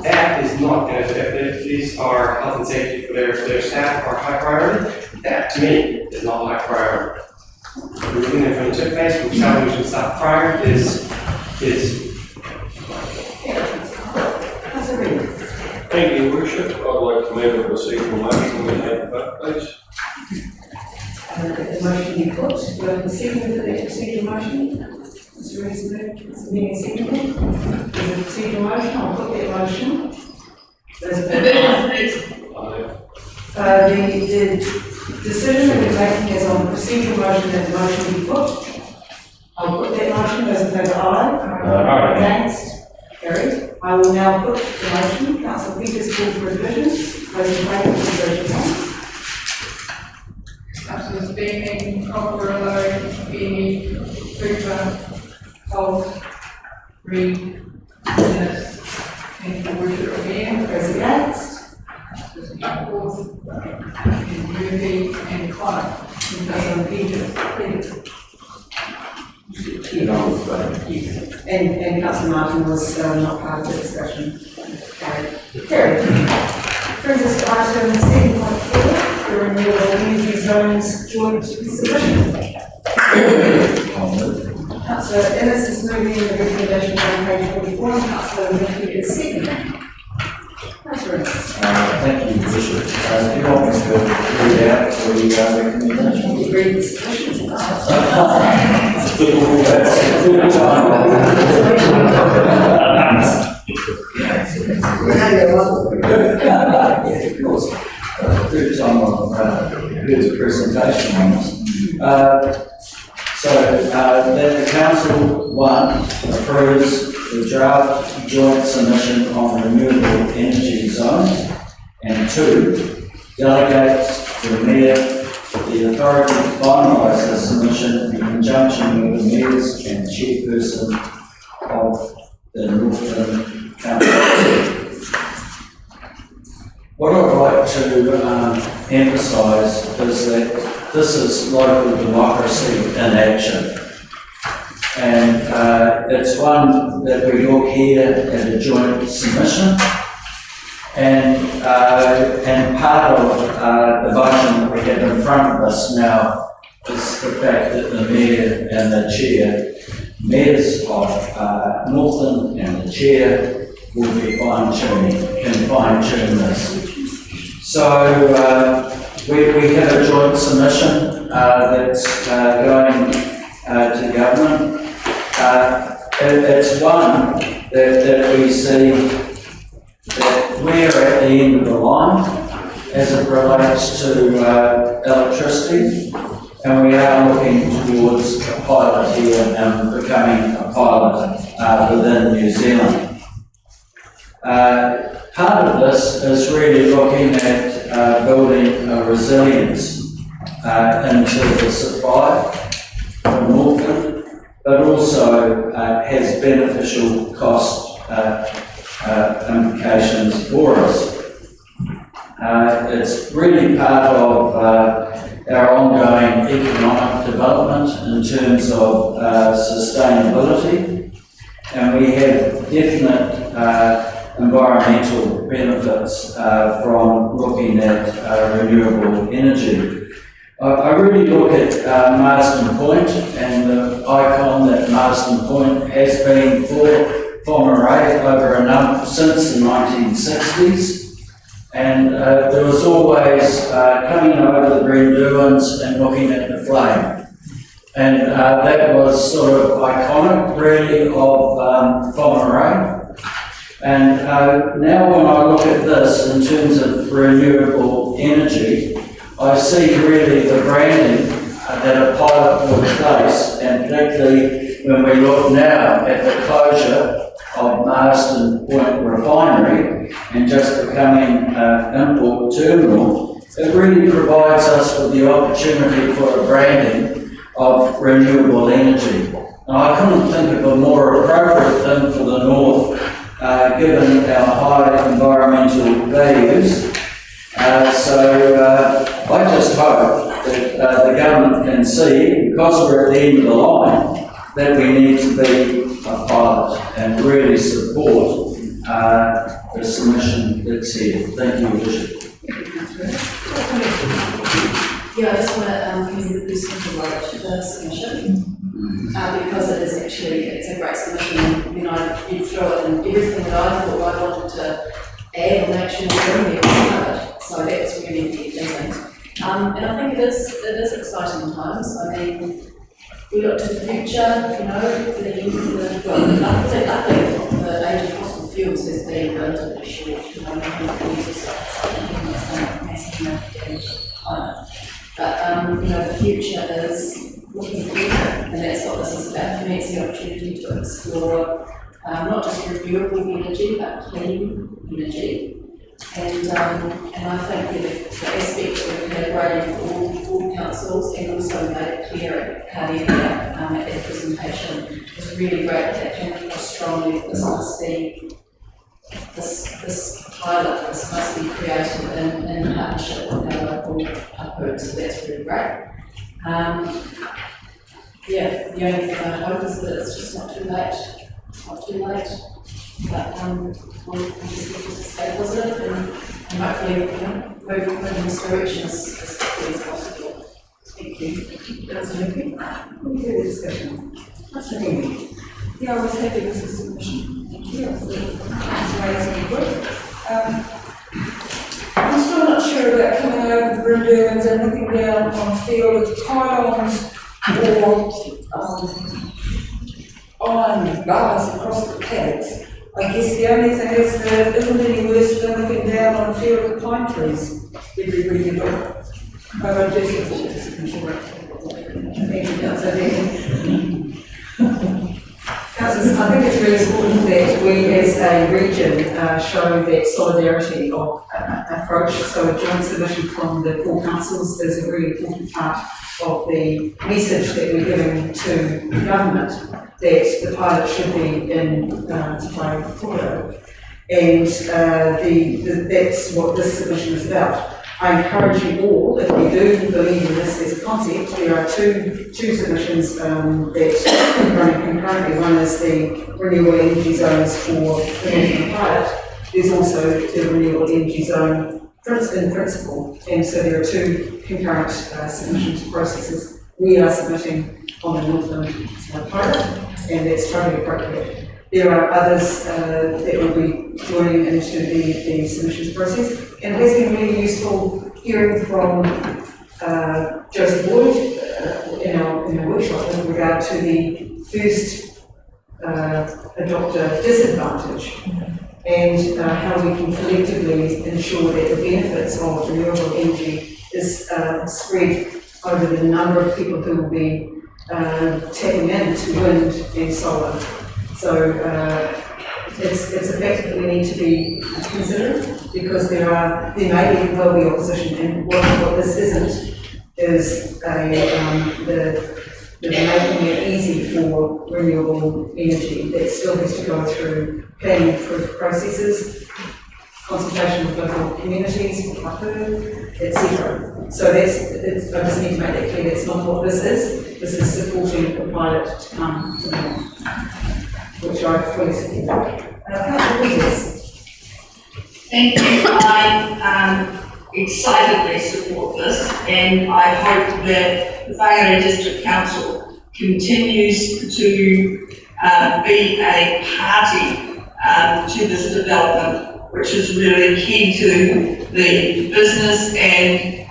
That is not, if these are health and safety for their staff are high priority, that to me is not high priority. Removing them from the tip face, from salvaging stuff prior is. Thank you, Your Worship. I'd like to move a procedural motion we have vote, please. The motion you put, do I have a second for the procedural motion? Mr. Rees, being seconded. There's a procedural motion, I'll put that motion. There's a the decision that we're making is on the procedural motion that the motion be put. I'll put that motion, those in favour aye. Against? Carried. I will now put the motion. Councillor Peters called for a division. Those in favour of the division. Councillors Beaming, Cockerello, Beanie, Cooper, Holt, Reid, Dennis. Thank you, Worship again. Those against? Fourth, Murphy and Clark. Councillor Peters. And Councillor Martin was not part of the discussion. Carried. Brings us to item 7.4. the renewable energy zones joint submission. Councillor Ennis is moving the recommendation on page 44, and Councillor Murphy is seconding. Councillor Ennis. Thank you, Bishop. Do you want me to read out the recommendation? You read the submissions. Yeah, of course. Third time I've heard the presentation on this. That the Council, 1, approves the draft joint submission on renewable energy zones, and 2, delegates the Mayor the authority to finalise the submission in conjunction with the Mayors and Chairperson of the Northern Council. What I'd like to emphasise is that this is local democracy in action. And it's one that we look here at a joint submission. And part of the motion that we have in front of us now is the fact that the Mayor and the Chair, Mayors of Northern and the Chair will be can fine-tune this. So we have a joint submission that's going to government. It's one that we see that we're at the end of the line as it relates to electricity, and we are looking towards a pilot here and becoming a pilot within New Zealand. Part of this is really looking at building a resilience into the supply for Northland, but also has beneficial cost implications for us. It's really part of our ongoing economic development in terms of sustainability, and we have definite environmental benefits from looking at renewable energy. I really look at Marsden Point and the icon that Marsden Point has been for Whangarei over since the 1960s, and there was always coming over the green dunes and looking at the flame, and that was sort of iconic really of Whangarei. And now when I look at this in terms of renewable energy, I see really the branding that a pilot will place, and particularly when we look now at the closure of Marsden Point Refinery and just becoming an import terminal, it really provides us with the opportunity for a branding of renewable energy. Now, I couldn't think of a more appropriate thing for the North, given our high environmental values. I just hope that the government can see, because we're at the end of the line, that we need to be a pilot and really support the submission that's here. Thank you, Bishop. Yeah, I just want to commend the person who wrote the submission, because it is actually, it's a great submission. When I read through it, and everything that I thought I wanted to add and make sure we're in there was covered. So that's really pleasant. And I think it is exciting times. I mean, we look to the future, you know, for the end of I think the age of fossil fuels has been relatively short, you know, I think it's something that's done a massive amount of damage to the climate. But, you know, the future is looking forward, and that's what this is about. For me, it's the opportunity to explore not just renewable energy, but clean energy. And I think the aspect of collaborating with all councils and also made it clear at Cardiac at that presentation was really great. That came across strongly. This must be this pilot. This must be created in partnership with our local groups. So that's really great. Yeah, the only thing I hope is that it's just not too late. It's not too late. But we'll just stay positive and And hopefully we can move in this direction as quickly as possible. Thank you. Councillor Murphy? Any further discussion? Councillor Henry? Yeah, I was happy with the submission. Thank you. I'm still not sure about coming over the Brindurans and looking down on a field with pylons or iron bars across the paddocks. I guess the only thing is that it isn't any worse than looking down on a field with pine trees everywhere you look. But I do think it's Thank you, Councillor Henry. Councillors, I think it's really important that we as a region show that solidarity of approach. So a joint submission from the four councils is a really important part of the message that we're giving to the government, that the pilot should be in Te Whai Toro. And that's what this submission is about. I encourage you all, if you do believe in this as a concept, there are two submissions that are running concurrently. One is the renewable energy zones for the Northern Pilot. There's also the renewable energy zone in principle, and so there are two concurrent submissions processes. We are submitting on the Northern Pilot, and that's totally appropriate. There are others that will be joining into the submissions process. And it has been really useful hearing from Joseph Boyd in our workshop with regard to the first adopter disadvantage and how we can collectively ensure that the benefits of renewable energy is spread over the number of people who will be tapping into wind and solar. So it's a fact that we need to be considered, because there may well be opposition, and what this isn't is the making it easy for renewable energy. That still has to go through planning processes, consultation with local communities, etc. So I just need to make that clear. That's not what this is. This is supporting the pilot to come to the north, which I fully support. Councillor Peters. Thank you. I excitedly support this, and I hope that the Whangarei District Council continues to be a party to this development, which is really key to the business and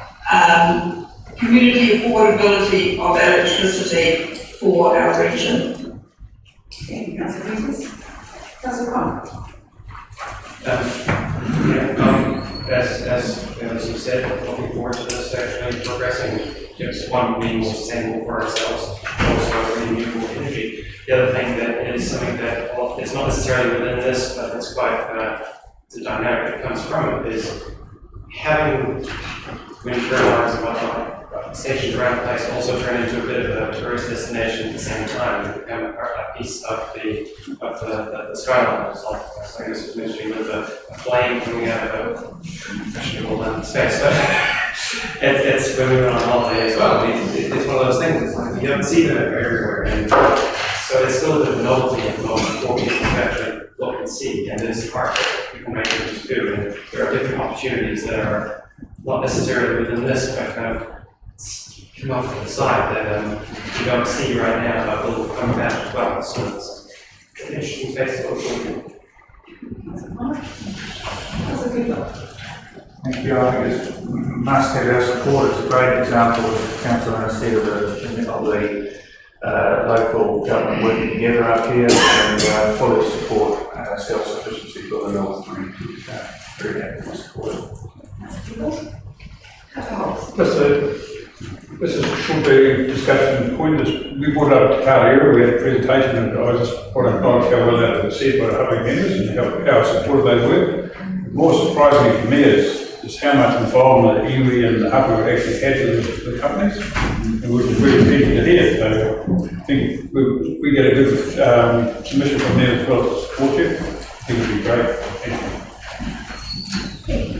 community affordability of electricity for our region. Thank you, Councillor Peters. Councillor Connor. As you said, looking forward to this actually progressing. Just one, being more sustainable for ourselves, also renewable energy. The other thing that is something that, well, it's not necessarily within this, but it's quite the dynamic that comes from it, is having wind turbines and whatnot stationed around the place also turn into a bit of a tourist destination at the same time and become a piece of the skyline. It's like I guess was mentioning with a flame coming out of fashionable space. But it's when we went on holiday as well. It's one of those things. It's like you don't see them everywhere, and so it's still a bit of a novelty at the moment for people to actually look and see. And there's part that people may able to do, and there are different opportunities that are not necessarily within this, but kind of come off to the side that you don't see right now, but will come about as well. So it's an interesting space to look forward to. Thank you. I think it's must have our support. It's a great example, as Councillor has said, of the local government working together up here, and fully support self-sufficiency for the North Marine. Very happy to support it. This is a short discussion point. We brought up the Kariura, we had a presentation, and I just brought up how well that was said by our members and how supportive they were. More surprising for me is how much involvement the iwi and the hapu actually had with the companies, and we were really pleased to hear. So I think we get a good submission from them as well to support you. I think it would be great. Thank you.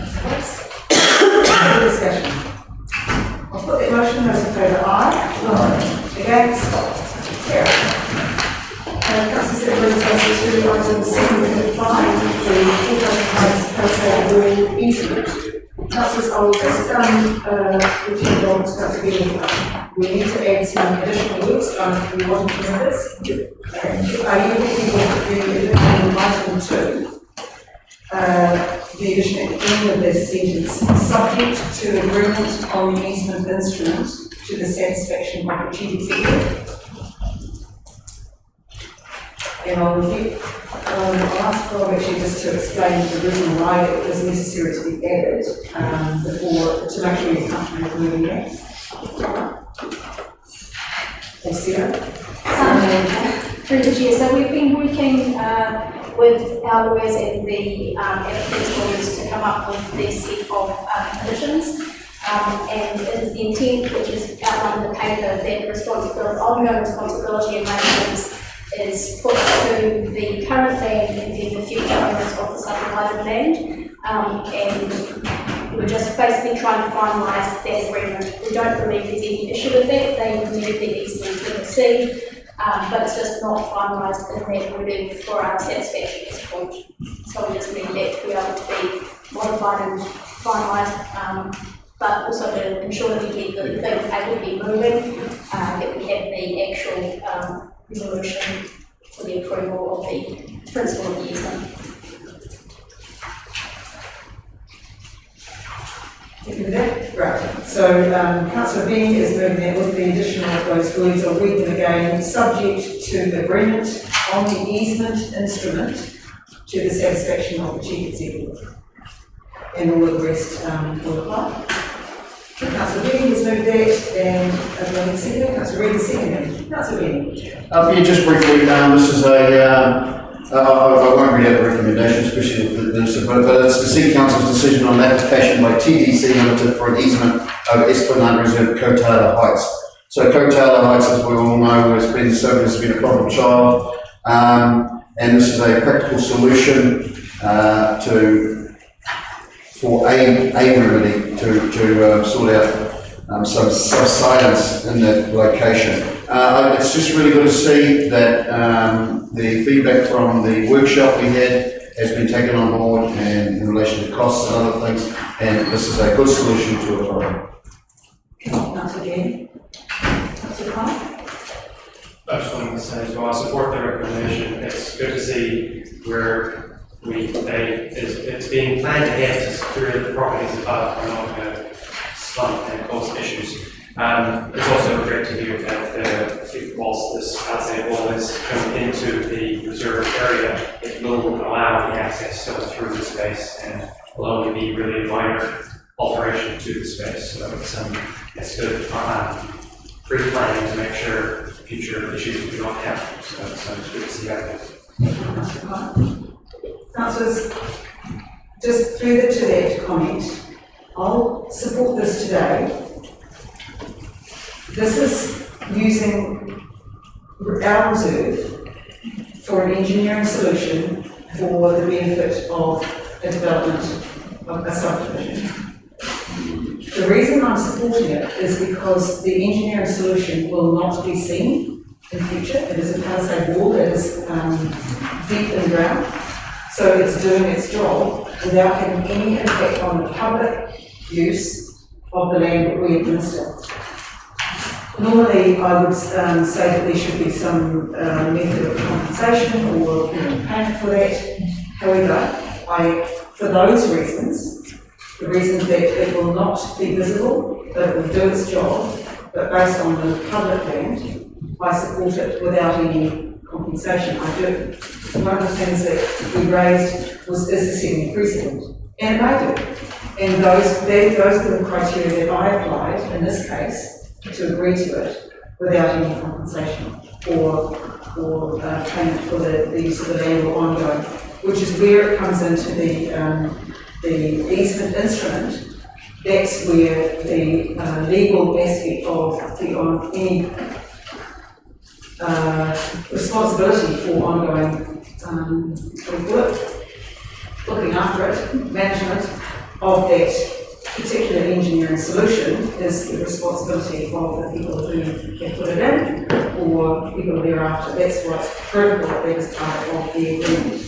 Discussion. I'll put that motion. Those in favour, aye. Against? Carried. Councillor Sibley takes us through items 7 and 5, the palisade wall easement. Councillors, I'll just with you all discuss again. We need to add some additional words if we want to know this. Are you looking for the additional item 2? The addition at the end of this sentence, subject to agreement on the easement instrument to the satisfaction of the chief executive. And I'll ask Rob actually just to explain the reason why it was necessary to be added to make sure you're comfortable with moving that. Through the chair, so we've been working with our lawyers and the applicant's lawyers to come up with this set of conditions. And it is the intent, which is outlined in the paper, that ongoing responsibility and maintenance is put to the current land and then the future owners of the subdivided land. And we're just basically trying to finalise that agreement. We don't believe there's any issue with that. They renewed their easement to the sea, but it's just not finalised in that wording for our satisfaction at this point. So we just need that to be able to be modified and finalised, but also to ensure that we keep the thing able to be moving, that we have the actual resolution for the approval of the principle of the easement. Right. So Councillor Bean is moving that with the addition of those words. I'll read them again. Subject to agreement on the easement instrument to the satisfaction of the chief executive. And all of the rest will apply. Councillor Bean has moved that, and Councillor Reid is seconding. Councillor Bean. Yeah, just briefly, this is I won't read out the recommendation, especially with this, but it's the City Council's decision on application by TDC Limited for an easement over Esplanade Reserve, Cotaylor Heights. So Cotaylor Heights, as we all know, has been a problem child, and this is a practical solution for a remedy to sort out some subsidence in that location. It's just really good to see that the feedback from the workshop we had has been taken on board and in relation to costs and other things, and this is a good solution to a problem. Councillor Bean. Councillor Clark. I just wanted to say as well, I support the recommendation. It's good to see where it's being planned ahead to secure the properties above are not going to slump and cause issues. It's also great to hear that whilst this outside wall is coming into the reserve area, it will allow the access still through the space and will only be really a minor alteration to the space. So it's good pre-planning to make sure future issues do not happen. So it's good to see that. Councillors, just further to that comment, I'll support this today. This is using our reserve for an engineering solution for the benefit of a development of a subdivision. The reason I'm supporting it is because the engineering solution will not be seen in future. It is a palisade wall that is deep in the ground, so it's doing its job without having any impact on the public use of the land that we administer. Normally, I would say that there should be some method of compensation or payment for that. However, for those reasons, the reasons that it will not be visible, but it will do its job, but based on the public land, I support it without any compensation. I do. One of the things that we raised was, is this setting a precedent? And it may do. And those were the criteria that I applied in this case to agree to it without any compensation or payment for the use of the land or ongoing, which is where it comes into the easement instrument. That's where the legal aspect of any responsibility for ongoing looking after it, management of that particular engineering solution is the responsibility of the people who can put it in or people thereafter. That's what's critical that is part of the agreement.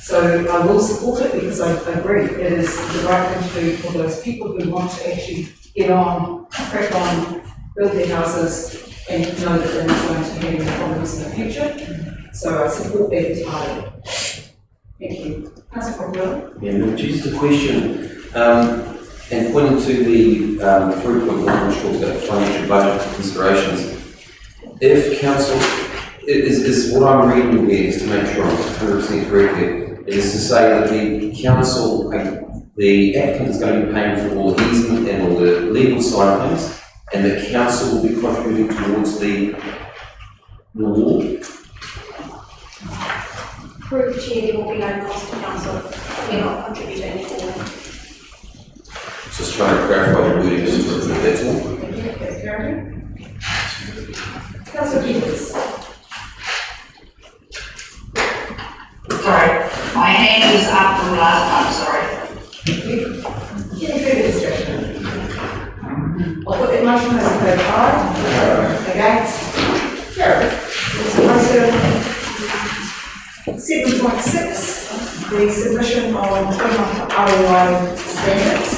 So I will support it because I agree it is the right thing to do for those people who want to actually get on, crack on, build their houses, and know that they're not going to have any problems in the future. So I support that entirely. Thank you. Councillor Cockburn? Yeah, just a question, and pointing to the 3.1, which talks about financial budget considerations. If council, is what I'm reading here, is to make sure I'm 100% correct here, is to say that the council, the applicant is going to be paying for all the easement and all the legal side of things, and the council will be contributing towards the wall. Through the chair, there will be no cost to council. We're not contributing at all. Just trying to clarify the wording, that's all. Okay, Karen? Councillor Peters? Sorry, my hand is up from last time, sorry. Any further discussion? I'll put that motion as a third aye. Against? Carried. 7.6, the submission of ROI standards.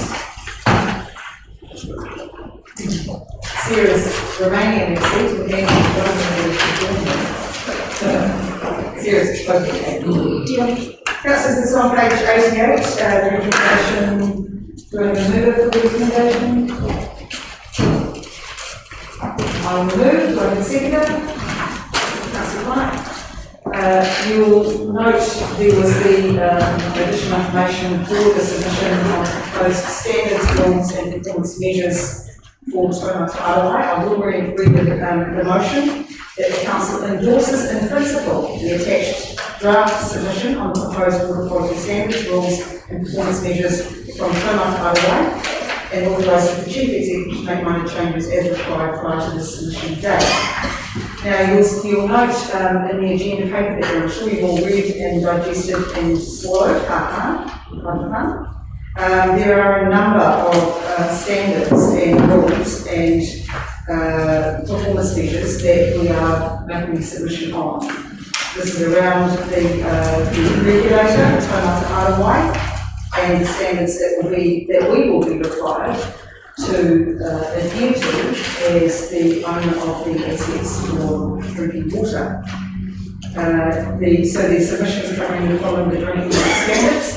Sarah's remaining in her seat with Sarah's spoken. Councillors, it's on page 88, the recommendation, do I have a mover for the recommendation? I'll move, do I have a seconder? Councillor Clark. You'll note there was the additional information for the submission of proposed standards, rules and performance measures for Taumata Arawai. I will read the motion that the council endorses in principle the attached draft submission on proposed water quality standards, rules and performance measures from Taumata Arawai and authorises the chief executive to make minor changes as required prior to the submission date. Now, you'll note in the agenda paper that I'm sure you've all read and digested and swallowed, there are a number of standards and rules and performance measures that we are making a submission on. This is around the regulator, Taumata Arawai, and the standards that we will be required to adhere to as the owner of the assets for drinking water. So the submissions are coming in following the drinking water standards,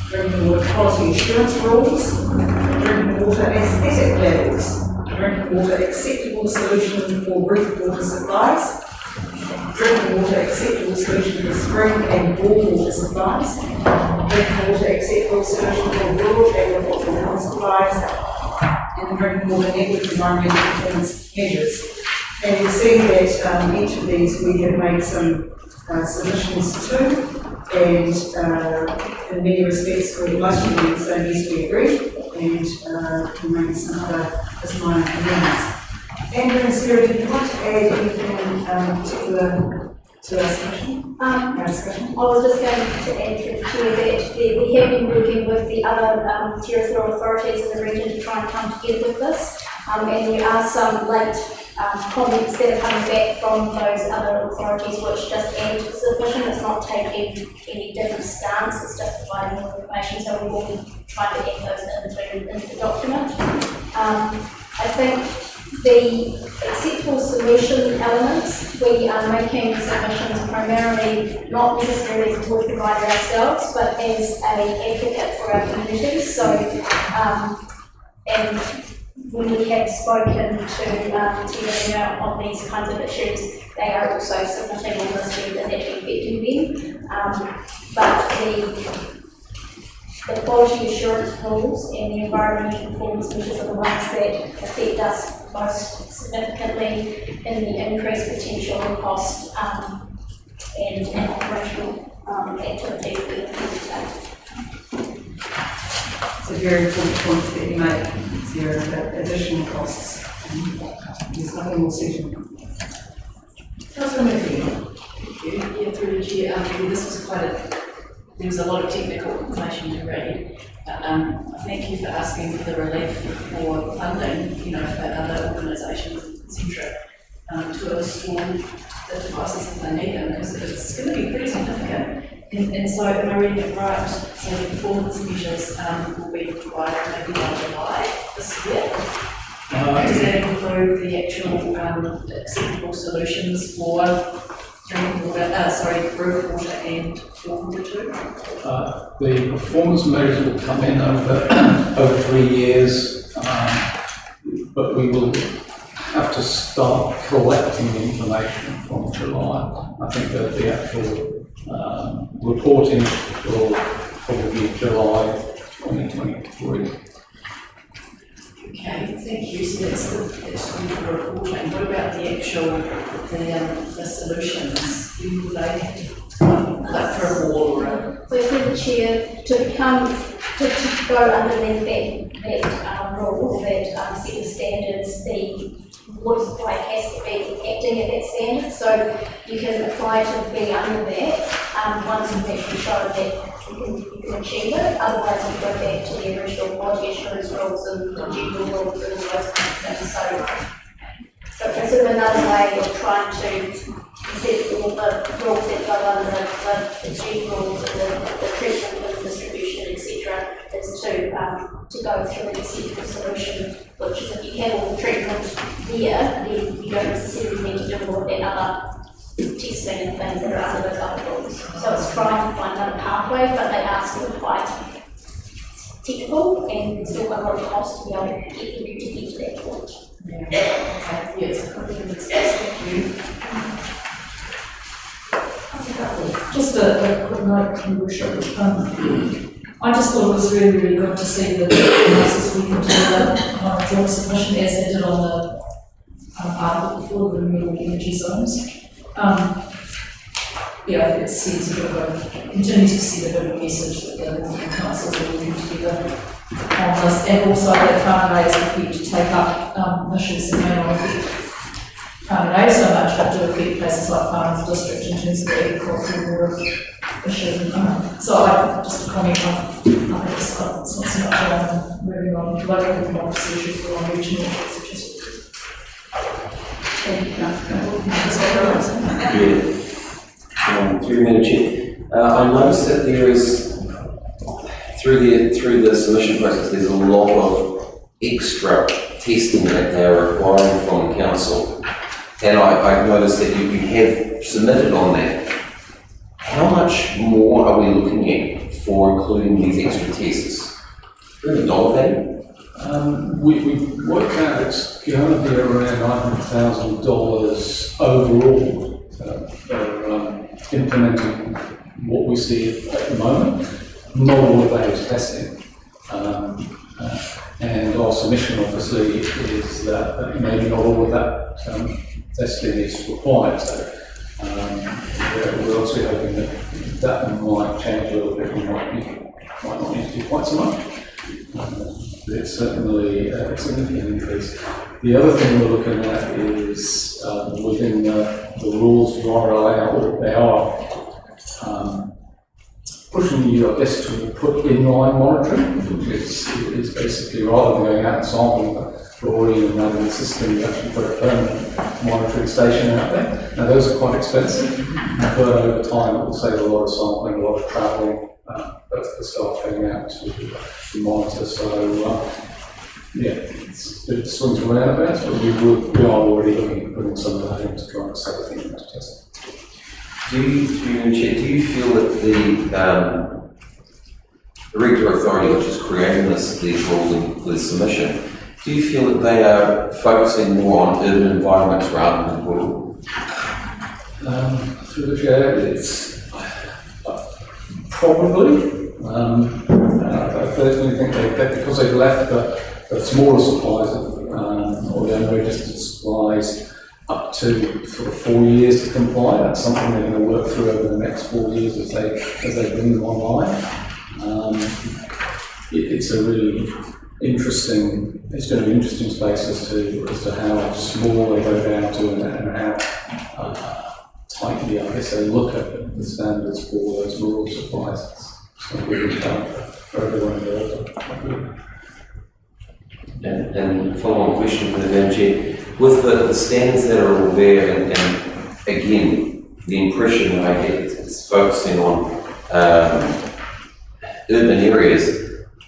drinking water quality assurance rules, drinking water aesthetic levels, drinking water acceptable solution for brick water supplies, drinking water acceptable solution for spring and bore water supplies, drinking water acceptable solution for rural agricultural water supplies, and the drinking water network environmental performance measures. And you'll see that each of these we have made some submissions to, and in many respects, for most of them, so yes, we agree, and we made some other as minor amendments. Andrew and Sarah, did you want to add anything particular to our discussion? I was just going to add to the chair that we have been working with the other territorial authorities in the region to try and come together with this, and there are some late comments that are coming back from those other authorities which just add to the submission. It's not taking any different stance, it's just providing more information, so we will be trying to add those into the document. I think the acceptable solution elements, we are making submissions primarily not necessarily as a water provider ourselves, but as an advocate for our communities. So, and when we have spoken to them on these kinds of issues, they are also submitting on this as actually affecting them. But the quality assurance rules and the environmental performance measures are the ones that affect us most significantly in the increased potential and cost and operational activities that we have. It's a very important point that you make, Sarah, about additional costs. There's nothing more suitable. Councillor Murphy. Yeah, through the chair, this was there was a lot of technical information to read. Thank you for asking for the relief for funding, for other organisations, etc., to install the devices if they need them, because it's going to be pretty significant. And so, am I reading it right? So the performance measures will be provided maybe by July this year? Does that include the actual acceptable solutions for drinking water, roof water and water too? The performance measures will come in over 3 years, but we will have to start collecting the information from July. I think that the actual reporting will probably be July 2023. Okay, thank you. So that's the reporting. What about the actual, the solutions? Do they like for a wall or a... So through the chair, to go underneath that rule, that set of standards, the water supply has to be acting at that standard, so you can apply to be under that, once you've actually shown that you can achieve it, otherwise you go back to the original quality assurance rules and the general rules and all those kinds of things. So it's sort of another way of trying to set all the rules that go under the G rules and the treatment and distribution, etc., is to go through an acceptable solution, which is if you have all the treatment there, then you don't necessarily need to do all of that other testing and things that are under those other rules. So it's trying to find another pathway, but they are still quite technical and there's still quite a lot of cost to be able to get to that point. Yeah, okay, yes, I think it's thank you. Just a quick note from Worship. I just thought it was really, really good to see the analysis we can do the joint submission as they did on the article before the renewable energy zones. Yeah, I think it sends a bit of a, continues to send a bit of a message that the councils are working together on this, and also that Whangarei is prepared to take up issues that may not affect Whangarei so much, but do affect places like Whangarei District in terms of the agricultural water issue. So just a comment on, I think it's not so much on moving on local democracy issues, but on regional issues. Thank you. Through Madam Chair, I noticed that there is, through the submission process, there's a lot of extra testing that they are requiring from the council. And I've noticed that you have submitted on that. How much more are we looking at for including these extra tests? The dollar value? We worked out it's going to be around $900,000 overall for implementing what we see at the moment. Not all of that is testing. And our submission obviously is that maybe not all of that testing is required. So we're also hoping that might change a little bit. We might not need to do quite so much. It's certainly a significant increase. The other thing we're looking at is within the rules you are allowed, they are pushing you, I guess, to put inline monitoring, which is basically rather than going out and sampling the chlorine and running the system, you actually put a permanent monitoring station out there. Now those are quite expensive, but over time it will save a lot of sampling, a lot of travelling, both for staff going out to monitor. So it swings and roundabouts, but we are already looking at putting some of that into trying to save things into testing. Do you feel that the regulatory authority which is creating these rules and this submission, do you feel that they are focusing more on urban environments rather than rural? Through the chair, it's probably. I personally think that because they've left the smaller supplies or the unregistered supplies up to sort of 4 years to comply. That's something they're going to work through over the next 4 years as they bring them online. It's a really interesting. It's going to be an interesting space as to how small they go down to and how tightly, I guess, they look at the standards for those rural supplies. It's going to be really fun for everyone involved. And follow-on question for the Madam Chair. With the standards that are all there, and again, the impression I get is focusing on urban areas,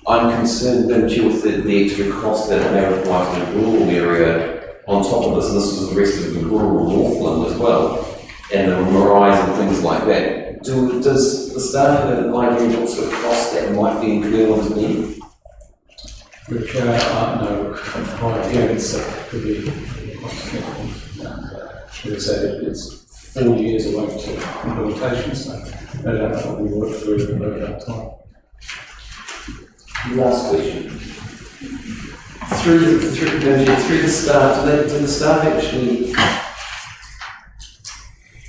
I'm concerned, Madam Chair, with the extra cost that it may require for the rural area on top of this, and this is the rest of the rural Northland as well, and the Marais and things like that. Does the staff have an idea of what sort of cost that might be incurred onto me? Which, no, it's could be, it's 4 years away to implementation, so no doubt that will be worked through over that time. Last question. Through the staff, do the staff actually,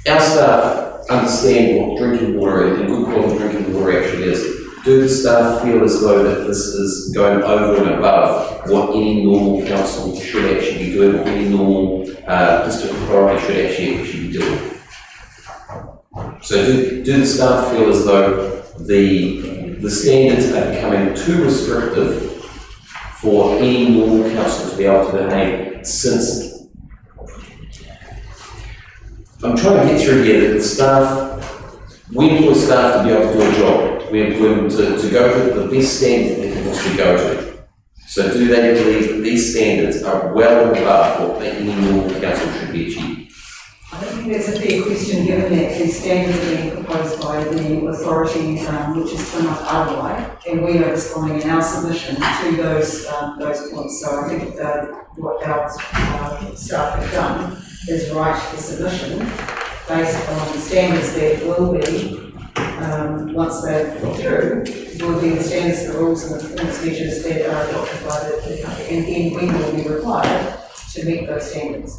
our staff understand what drinking water and good quality drinking water actually is. Do the staff feel as though that this is going over and above what any normal council should actually be doing, what any normal district authority should actually be doing? So do the staff feel as though the standards are becoming too restrictive for any normal council to be able to behave, since I'm trying to get through here that the staff, we employ staff to be able to do a job. We employ them to go to the best standard they can possibly go to. So do they believe that these standards are well above what any normal council should be achieving? I don't think that's a fair question, given that the standards are being proposed by the authority, which is Plymouth Arbour, and we are responding in our submission to those points. So I think what our staff have done is write the submission based on the standards that will be, once they're put through, will be the standards, the rules and the performance measures that are adopted by the country, and then we will be required to meet those standards.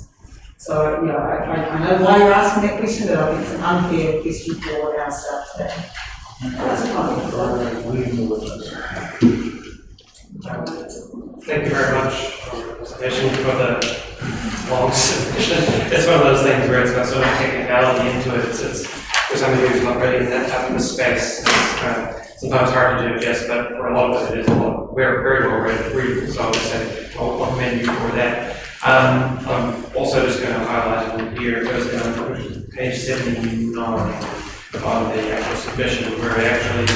So, you know, I know why you're asking that question, but I think it's an unfair question for our staff today. That's a comment. Thank you very much for the presentation, for the long submission. It's one of those things where it's got so much technicality into it. It's for somebody who's not really in that type of a space, it's sometimes hard to digest, but for a lot of it is we're very well read readable, so I would say I'll commend you for that. I'm also just going to highlight it here, it goes down to page 79 on the actual submission, where it actually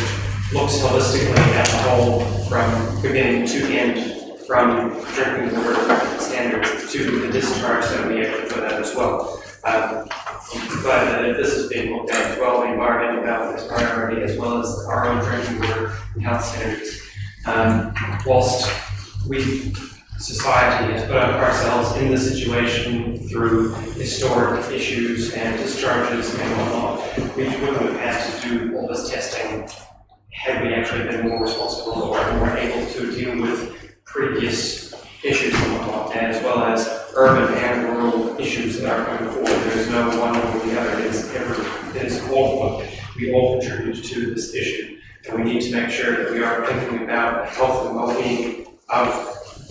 looks holistically at the whole from beginning to end, from drinking water standards to the discharge that we actually put out as well. I'm glad that this is being looked at as well, the environmental balance priority, as well as our own drinking water and health standards. Whilst society has put ourselves in this situation through historic issues and discharges and whatnot, we wouldn't have had to do all this testing had we actually been more responsible or more able to deal with previous issues and whatnot, as well as urban and rural issues that are coming forward. There's no one over the other. It is all of them. We all contribute to this issue, and we need to make sure that we are thinking about the health and well-being of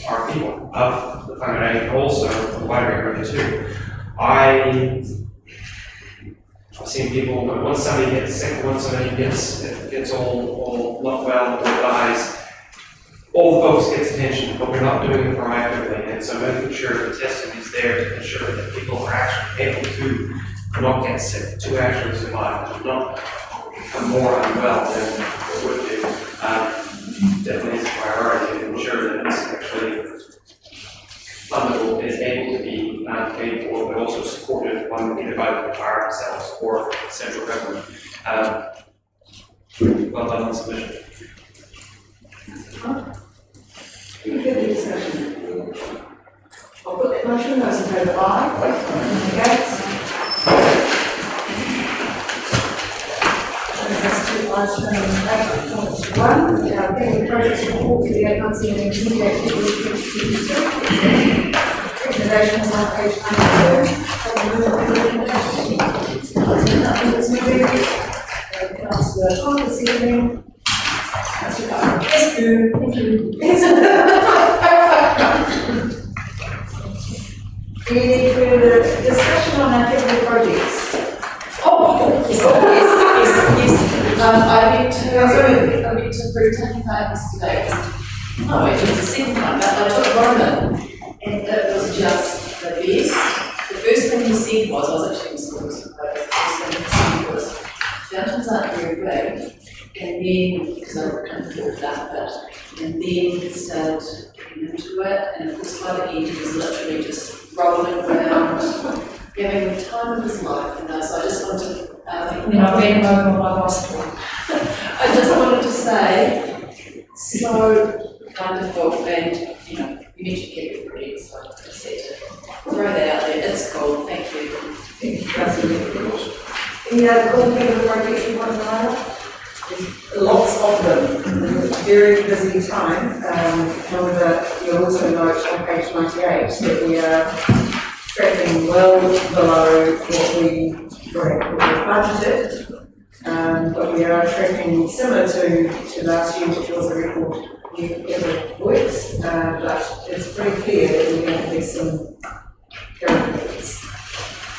our people, of the Whangarei, and also the wider area too. I've seen people, but once somebody gets sick, once somebody gets all not well or dies, all the focus gets attention, but we're not doing it proactively, and so making sure the testing is there to ensure that people are actually able to not get sick, to actually survive, to not become more unwell than they would do. Definitely is a priority to ensure that it's actually fundable, is able to be paid for, but also supported either by the fire themselves or central government. Well done on submission. Any further discussion? I'll put that motion, those in favour, aye. Against? Item 8.1, pending projects report for the 8 months ending 28 February 2022. Recommendations on page 92. Councillor Cobb this evening. Yes, thank you. Any further discussion on our capital projects? Yes. I went to Britain yesterday. No, it was the second time, but I took Roman, and it was just the best. The first thing he said was, I was actually in school, so the first thing he said was, fountains aren't very big, and then, because I kind of talked about it, and then he started getting into it, and of course by the end he was literally just rolling around, having the time of his life, so I just wanted to, I ran him over my bicycle. I just wanted to say, so wonderful, and, you mentioned Kevin already, so I just had to throw that out there, it's cool, thank you. Thank you, Councillor. Any other cool people projects you want to highlight? There's lots of them. It's a very busy time. However, you'll also note on page 98 that we are tracking well below what we budgeted, but we are tracking similar to last year, which was a record year for works, but it's pretty clear that we're going to be some improvements.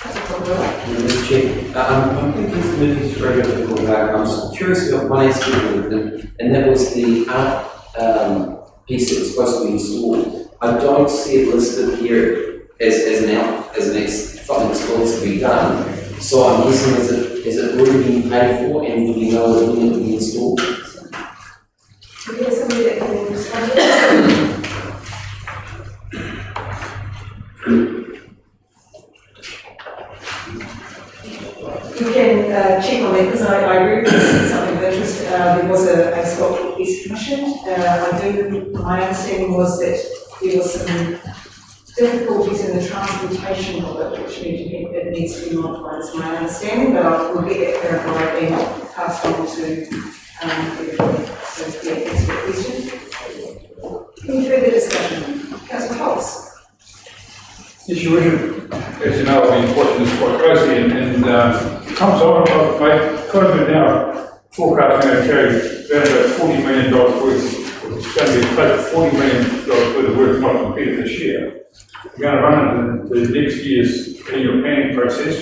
Mr. Chair, I'm thinking Mr. Murphy's very good back. I'm just curious about one aspect of them, and that was the art piece that was supposed to be installed. I don't see it listed here as something that's supposed to be done. So I'm guessing is it already been paid for, and do we know when it will be installed? Is there somebody that can respond to You can check on that, because I agree with you, something of interest. There was a sculptural piece commissioned. My understanding was that there was some difficulties in the transportation of it, which it needs to be modified, is my understanding, but we'll get that clarified and passed on to everybody. So, yeah, thanks for the question. Any further discussion? Councillor Holmes. Yes, Your Worship, as you know, I've been watching this quite closely, and comes on, my government now forecasting to carry around about $40 million worth, it's going to be close to $40 million worth of work not completed this year. We're going to run the next year's annual planning process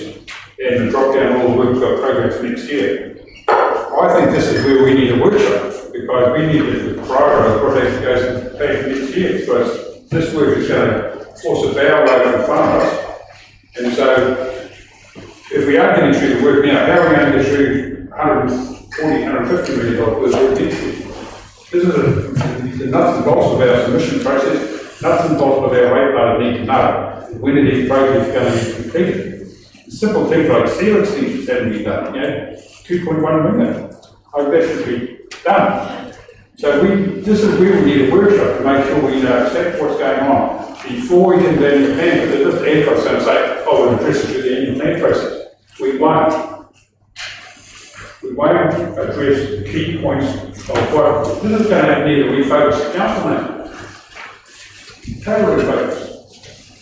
and drop down all the work we've got programmed for next year. I think this is where we need a workshop, because we need to prioritise what actually goes into play for next year, because this work is going to force a bow wave in front of us. And so, if we are getting through the work now, how are we going to get through $140, $150 million worth of work next year? This is the nuts and bolts of our submission process, nuts and bolts of our ratepayers need to know when are these projects going to be completed. Simple things like seal extensions haven't been done, $2.1 million. That should be done. So this is where we need a workshop to make sure we know exactly what's going on before we can then plan, because this aircraft's going to say, oh, we'll address it through the annual plan process. We won't. We won't address the key points of what this is going to need to refocus the council now. Totally refocus.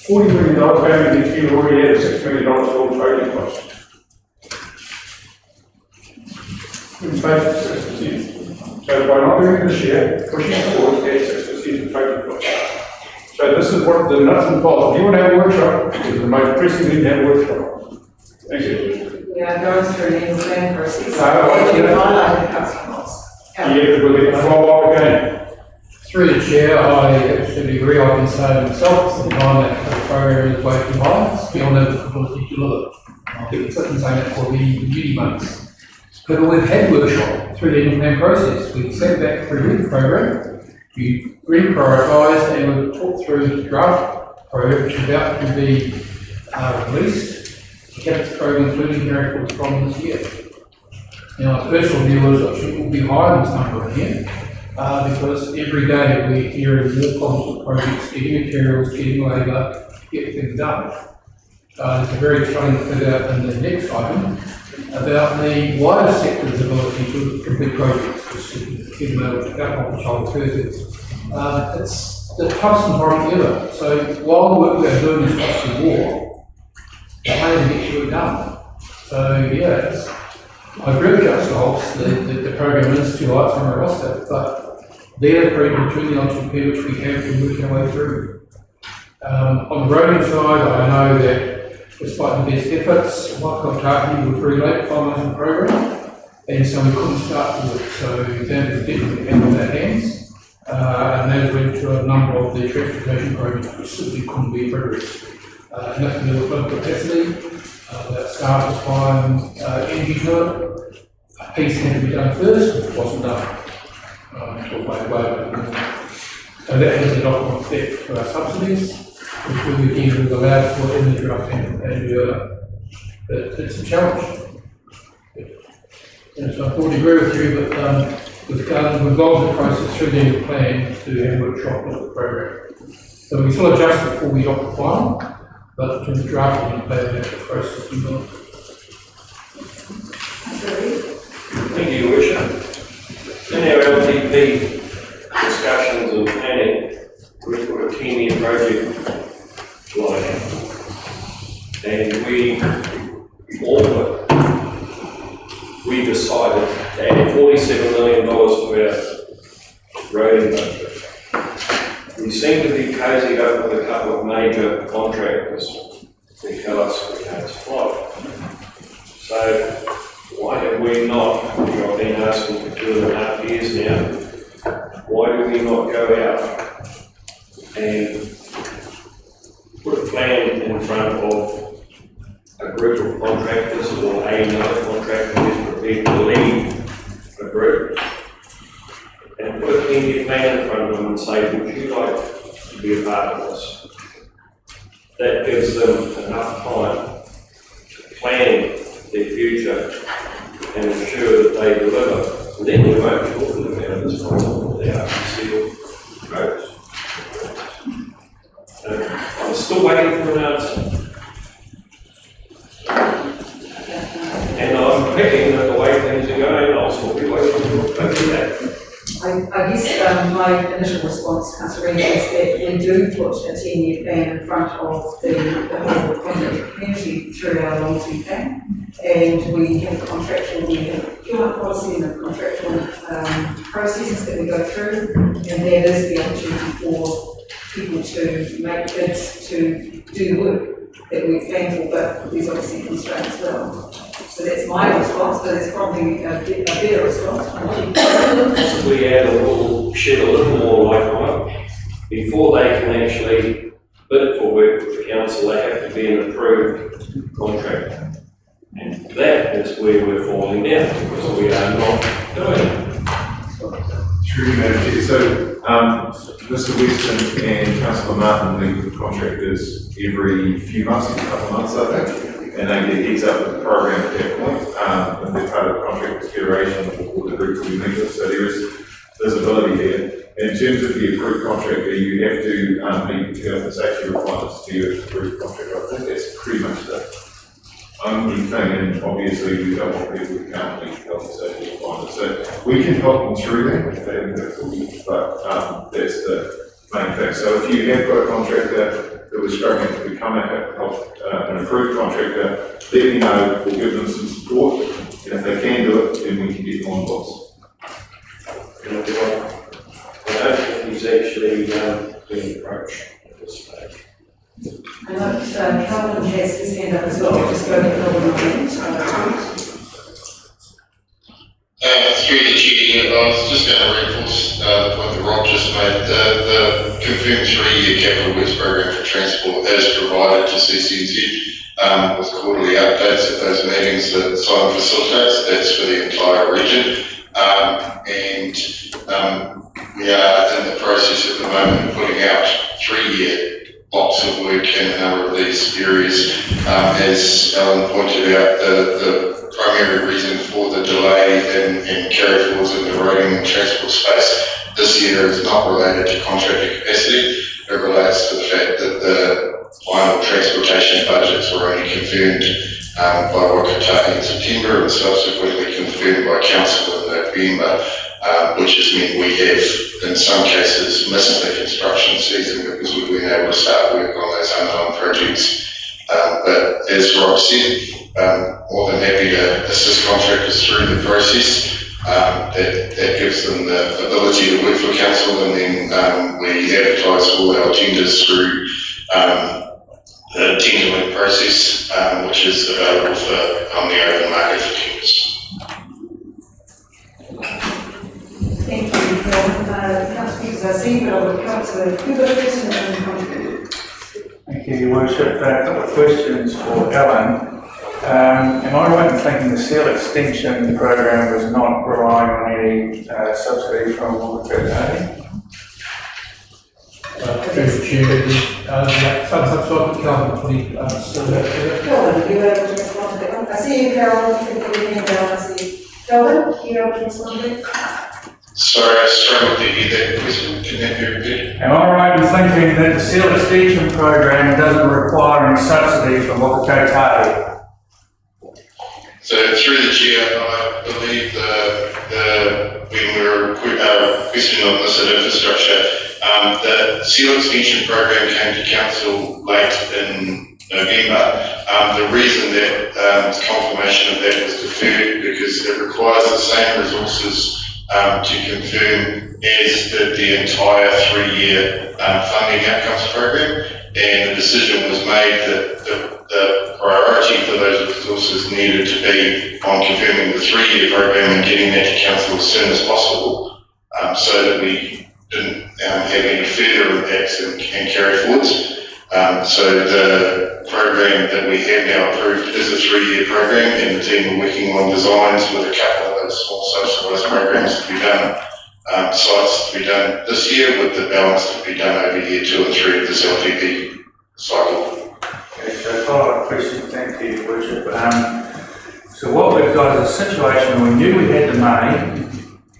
$40 million going next year, already had $6 million for project costs. In fact, 6%. So by not doing this year, pushing forward, get 6% of project costs. So this is what the nuts and bolts. If you want to have a workshop, it's the most pressing thing to have a workshop. Thank you. We are going through an annual plan process. You highlighted yeah, we'll get the flow up again. Through the chair, I absolutely agree. I can say myself, it's the time that the program is way too high. It's beyond our ability to deliver. I've been saying that for many months. But we've had workshop through the annual plan process. We've sat back through the program, we've reprioritised, and we've talked through the draft program, which is about to be released. The capital program, including carry forward from this year. Now, my personal view is I think it will be higher than this number again, because every day we're hearing more problems with projects, getting materials, getting labour, get things done. There's a very telling figure in the next item about the wider sector's ability to complete projects, which is about what Child refers to. It's the toughest environment ever. So while the work we're doing is costing more, the harder to get your work done. So yeah, I agree with Councillor Holtz, the program is too light from our roster, but they're the program between the entrepreneur which we have been working our way through. On the roading side, I know that despite the best efforts, Whangarei was very late finalising the program, and so we couldn't start the work. So that is definitely out of our hands, and that led to a number of the transportation projects which simply couldn't be progressed. Nothing to do with local capacity, that staff was fine, energy to it. piece had to be done first, which wasn't done. Until so that has a knock-on effect for our subsidies, which we again we've allowed for in the draft and but it's a challenge. And so I fully agree with you, but we've gone the process through the plan to have a workshop with the program. So we still adjust it before we adopt the final, but between the drafting and plan, that's the process we go. Thank you, Your Worship. In our LTP discussions and planning, we put a 10-year project line out. And we decided to add $47 million to our roading budget. We seem to be cozied up with a couple of major contractors who tell us we can't supply. So why have we not, which I've been asking for 2.5 years now, why do we not go out and put a plan in front of a group of contractors or another contractor who's prepared to lead a group and put a 10-year plan in front of them and say, would you like to be a part of this? That gives them enough time to plan their future and ensure that they deliver. And then we won't be talking about this problem without sealed roads. I'm still waiting for an answer. And I'm picking that the way things are going, I'll still be waiting for that. I guess my initial response, Councillor Reid, is that we do put a 10-year plan in front of the whole project community through our long-term plan, and we have contractual, we have procurement policy and the contractual processes that we go through, and that is the opportunity for people to make bids to do the work that we plan for, but there's obviously constraints as well. So that's my response, but it's probably a better response. Possibly shed a little more light on it. Before they can actually bid for work with the council, they have to be an approved contractor. And that is where we're falling down, because we are not doing it. Through you, Madam Chair. So, Mr. Weston and Councillor Martin meet with contractors every few months, every couple of months, I think. And they get heads up with the program at that point, and they're part of the contractors federation or the group we meet with, so there is visibility there. And in terms of the approved contractor, you have to meet the health and safety requirements to be an approved contractor. I think that's pretty much the only thing, and obviously we don't want people who can't meet health and safety requirements. So we can help them through that if they haven't got it all, but that's the main thing. So if you have got a contractor that was struggling to become an approved contractor, let me know, we'll give them some support, and if they can do it, then we can get them on board. I don't think he's actually being approached at this stage. I know Calvin has his hand up as well. I'll just go to Calvin. Through the chair, I was just going to reinforce the point that Rob just made. The confirmed 3-year capital works program for transport is provided to CCNZ with quarterly updates at those meetings that Simon facilitates. That's for the entire region. We are in the process at the moment of putting out 3-year blocks of work in a number of these areas. As Alan pointed out, the primary reason for the delay in carry forwards in the roading and transport space this year is not related to contractor capacity. It relates to the fact that the final transportation budgets were only confirmed by Whangarei in September and subsequently confirmed by Council in November, which has meant we have, in some cases, missed the construction season because we've been able to start work on those unknown projects. But as Rob said, more than happy to assist contractors through the process. That gives them the ability to work for council, and then we advertise all our tenders through the tender win process, which is available on the open market for tenders. Thank you, Phil. Councillor, I see, but I would Councillor question and contribute. Thank you, Your Worship. A couple of questions for Alan. Am I right in thinking the seal extension program was not relying on any subsidy from Whangarei? Through the chair, some government putting, Kelvin, you able to respond to that one? I see you, Carol, you can put your hand down, I see you. Kelvin, you able to respond to that? Sorry, I struggled to hear that question. Can that be repeated? Am I right in thinking that the seal extension program doesn't require any subsidy from Whangarei? So through the chair, I believe when we were questioning on this at infrastructure, the seal extension program came to council late in November. The reason that confirmation of that was deferred because it requires the same resources to confirm as did the entire 3-year funding outcomes program, and the decision was made that the priority for those resources needed to be on confirming the 3-year program and getting that to council as soon as possible, so that we didn't have any further impacts and carry forwards. So the program that we have now approved is a 3-year program, and the team are working on designs with a couple of those small subsidised programs to be done, sites to be done this year, with the balance to be done over year 2 and 3 of this LTP cycle. Okay, so follow-up question, thank you, Your Worship. So what we've got is a situation where we knew we had the money,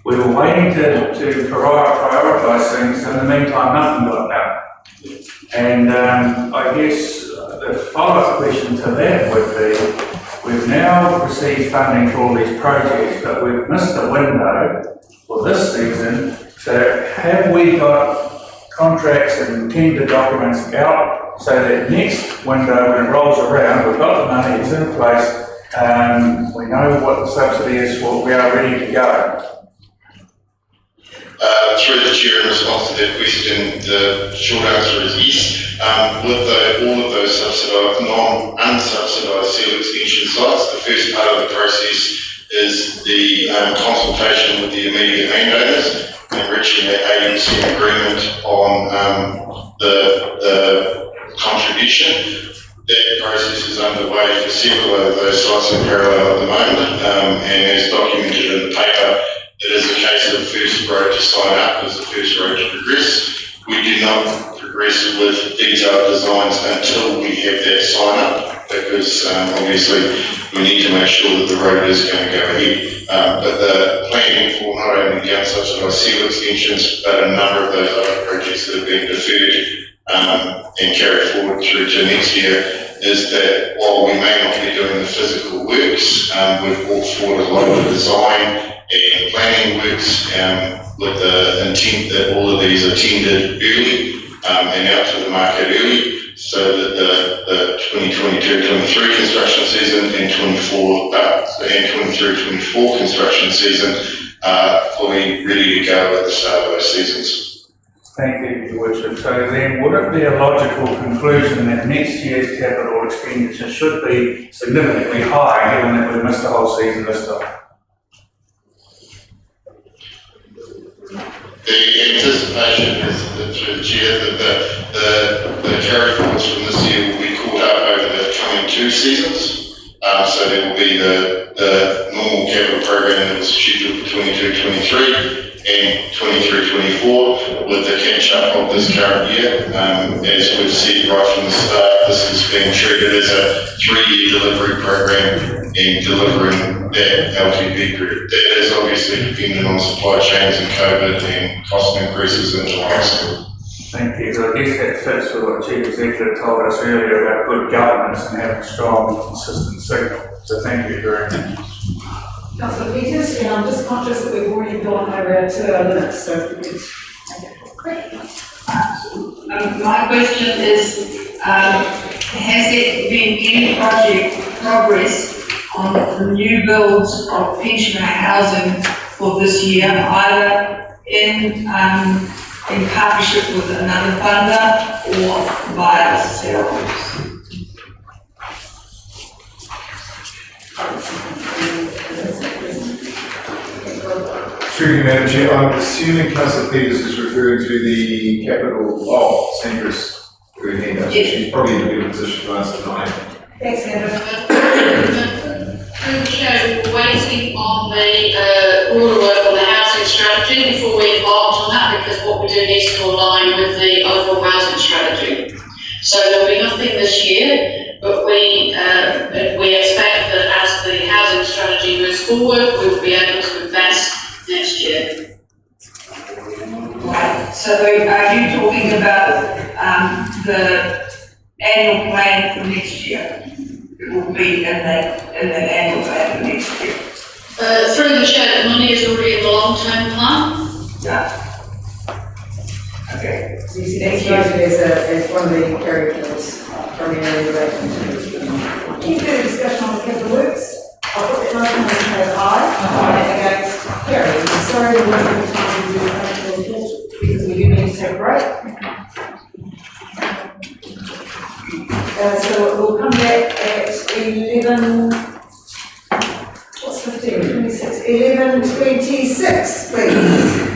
we were waiting to prioritise things, in the meantime nothing got done. And I guess the follow-up question to that would be, we've now received funding for all these projects, but we've missed the window for this season. So have we got contracts and tender documents out so that next window when it rolls around, we've got the money, it's in place, we know what the subsidy is for, we are ready to go? Through the chair, in response to that question, the short answer is yes. With all of those subsidised, unsubsidised seal extension sites, the first part of the process is the consultation with the immediate landowners and reaching that 80% agreement on the contribution. That process is underway for several of those sites in parallel at the moment, and as documented in the paper, it is a case of first road to sign up as the first road to progress. We do not progress with detailed designs until we have that sign up, because obviously we need to make sure that the road is going to go ahead. But the planning for not only the unsubsidised seal extensions, but a number of those other projects that have been deferred and carried forward through to next year is that while we may not be doing the physical works, we've brought forward a lot of the design and planning works with the intent that all of these are tendered early and out to the market early, so that the 2022-23 construction season and 23-24 construction season are fully ready to go at the start of those seasons. Thank you, Your Worship. So then, would it be a logical conclusion that next year's capital expenditure should be significantly higher, given that we missed the whole season this time? The anticipation is that through the chair that the carry forwards from this year will be caught up over the coming 2 seasons. So there will be the normal capital program that was scheduled for 22-23 and 23-24 with the catch up of this current year. As we've said right from the start, this is being treated as a 3-year delivery program and delivering that LTP period. That is obviously dependent on supply chains and COVID and cost increases and the like. Thank you. So I guess that fits with what Chief Executive told us earlier about good governance and having a strong and consistent signal. So thank you very much. Councillor Peters, and I'm just conscious that we've already gone over 2 hour limits, so if we could. My question is, has there been any project progress on the new builds of pensioner housing for this year, either in partnership with another funder or via ourselves? Through you, Madam Chair, I'm assuming Councillor Peters is referring to the capital, Sandra's doing here. She's probably in a good position to answer tonight. Thanks, Sandra. Through the chair, we're waiting on the rural work on the housing strategy before we embarked on that, because what we do needs to align with the overall housing strategy. So there'll be nothing this year, but we expect that as the housing strategy moves forward, we will be able to invest next year. Right, so are you talking about the annual plan for next year? It will be in the annual plan for next year. Through the chair, the money is already in the long-term plan. Yeah. Okay. So you see, next budget is one of the carry forwards primarily related to. Any further discussion on the capital works? I'll put that motion on the table. Aye. Against, carry. Sorry, we're working with time to do the because we do need to take a break. So we'll come back at 11, what's 15, 26, 11:26, please.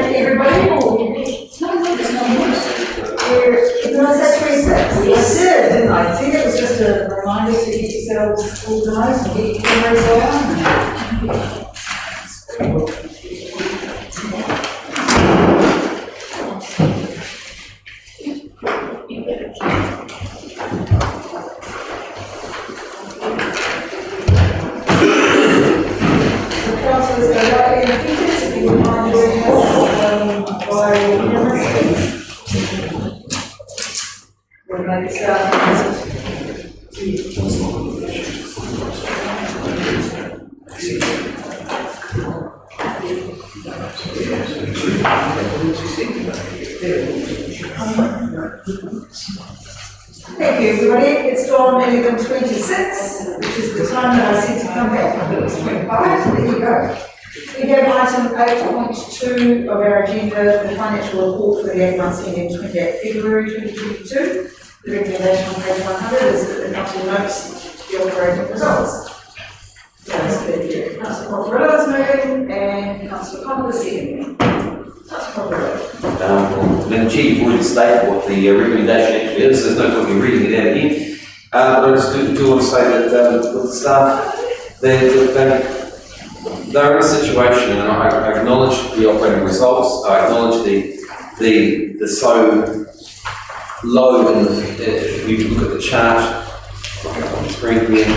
everybody? Did I say 26? Yes, I did, didn't I? See, it was just a reminder to get yourselves organised and get your cameras on. Councillors, are there any features if you would mind doing this by unanimous, please? We'll make it start. Thank you, everybody. It's gone 11:26, which is the time that I said to come back. I thought it was 25, so there you go. We have item 8.2 of our agenda, the financial report for the 8 months ending 28 February 2022. The recommendation on page 100 is that the council notes the operating results. Councillor Popperillo is moving and Councillor Connell is seconding. Councillor Popperillo. Madam Chair, you've already stated what the recommendation actually is, there's no point in reading it out again. But I just do want to say that with the staff, they're in a situation, and I acknowledge the operating results, I acknowledge the so low in if you look at the chart on the screen here,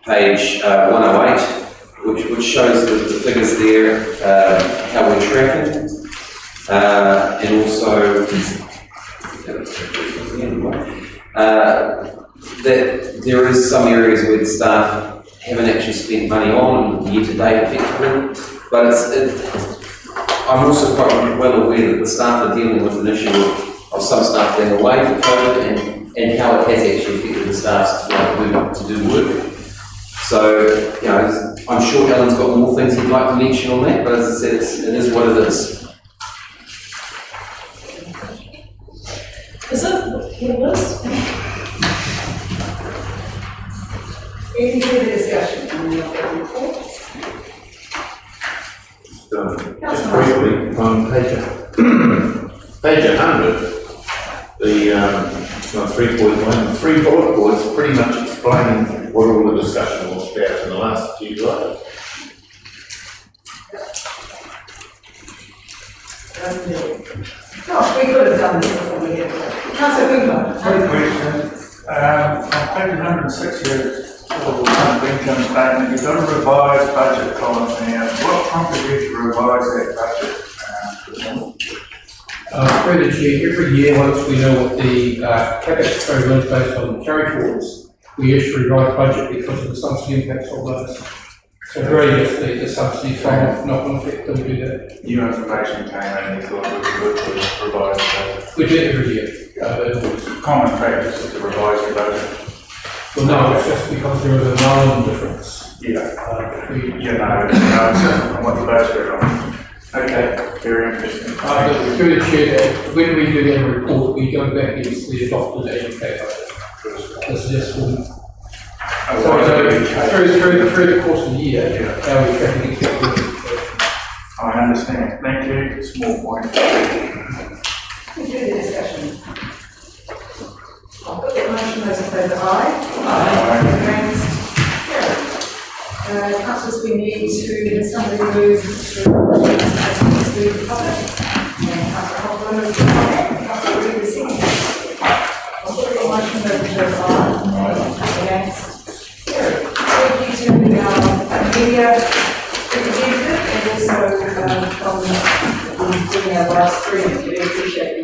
page 108, which shows the figures there, how we're tracking, and also that there is some areas where the staff haven't actually spent money on year to date effectively, but I'm also quite well aware that the staff are dealing with an issue of some staff being away for COVID and how it has actually affected the staff's ability to do work. So, you know, I'm sure Alan's got more things he'd like to mention on that, but as I said, it is what it is. Is it what it is? Any further discussion on the operating report? Just briefly, on page 100, the 3.1, 3 bullet points pretty much explaining what all the discussion was about in the last few slides. Gosh, we could have done this before we get there. Councillor Boomer. On page 106 here, income statement, you've got a revised budget column now. What prompted you to revise that budget? Through the chair, every year, once we know what the capex program is based on the carry forwards, we issue a revised budget because of the subsidy impacts on those. So really, if the subsidy from off, not going to affect them, do that. New information came in, you thought it would be good to revise the budget? We do it every year. Common practice is to revise the budget. Well, no, it's just because there is a known difference. Yeah, it's from what the budget is on. Okay, very interesting. Through the chair, when we do that report, we go back against the adopted AUK budget. This is just for through the course of the year, how we track against that. I understand. Thank you. Small point. We do the discussion. I'll put that motion as a favour aye. Against? Carried. Councillors, we need to, somebody move to the public. And Councillor Hoffman is the comment. Councillor Reid is second. I'll put the motion as a favour aye. Against? Carried. Thank you to our media representative and also from doing our live stream. We appreciate you.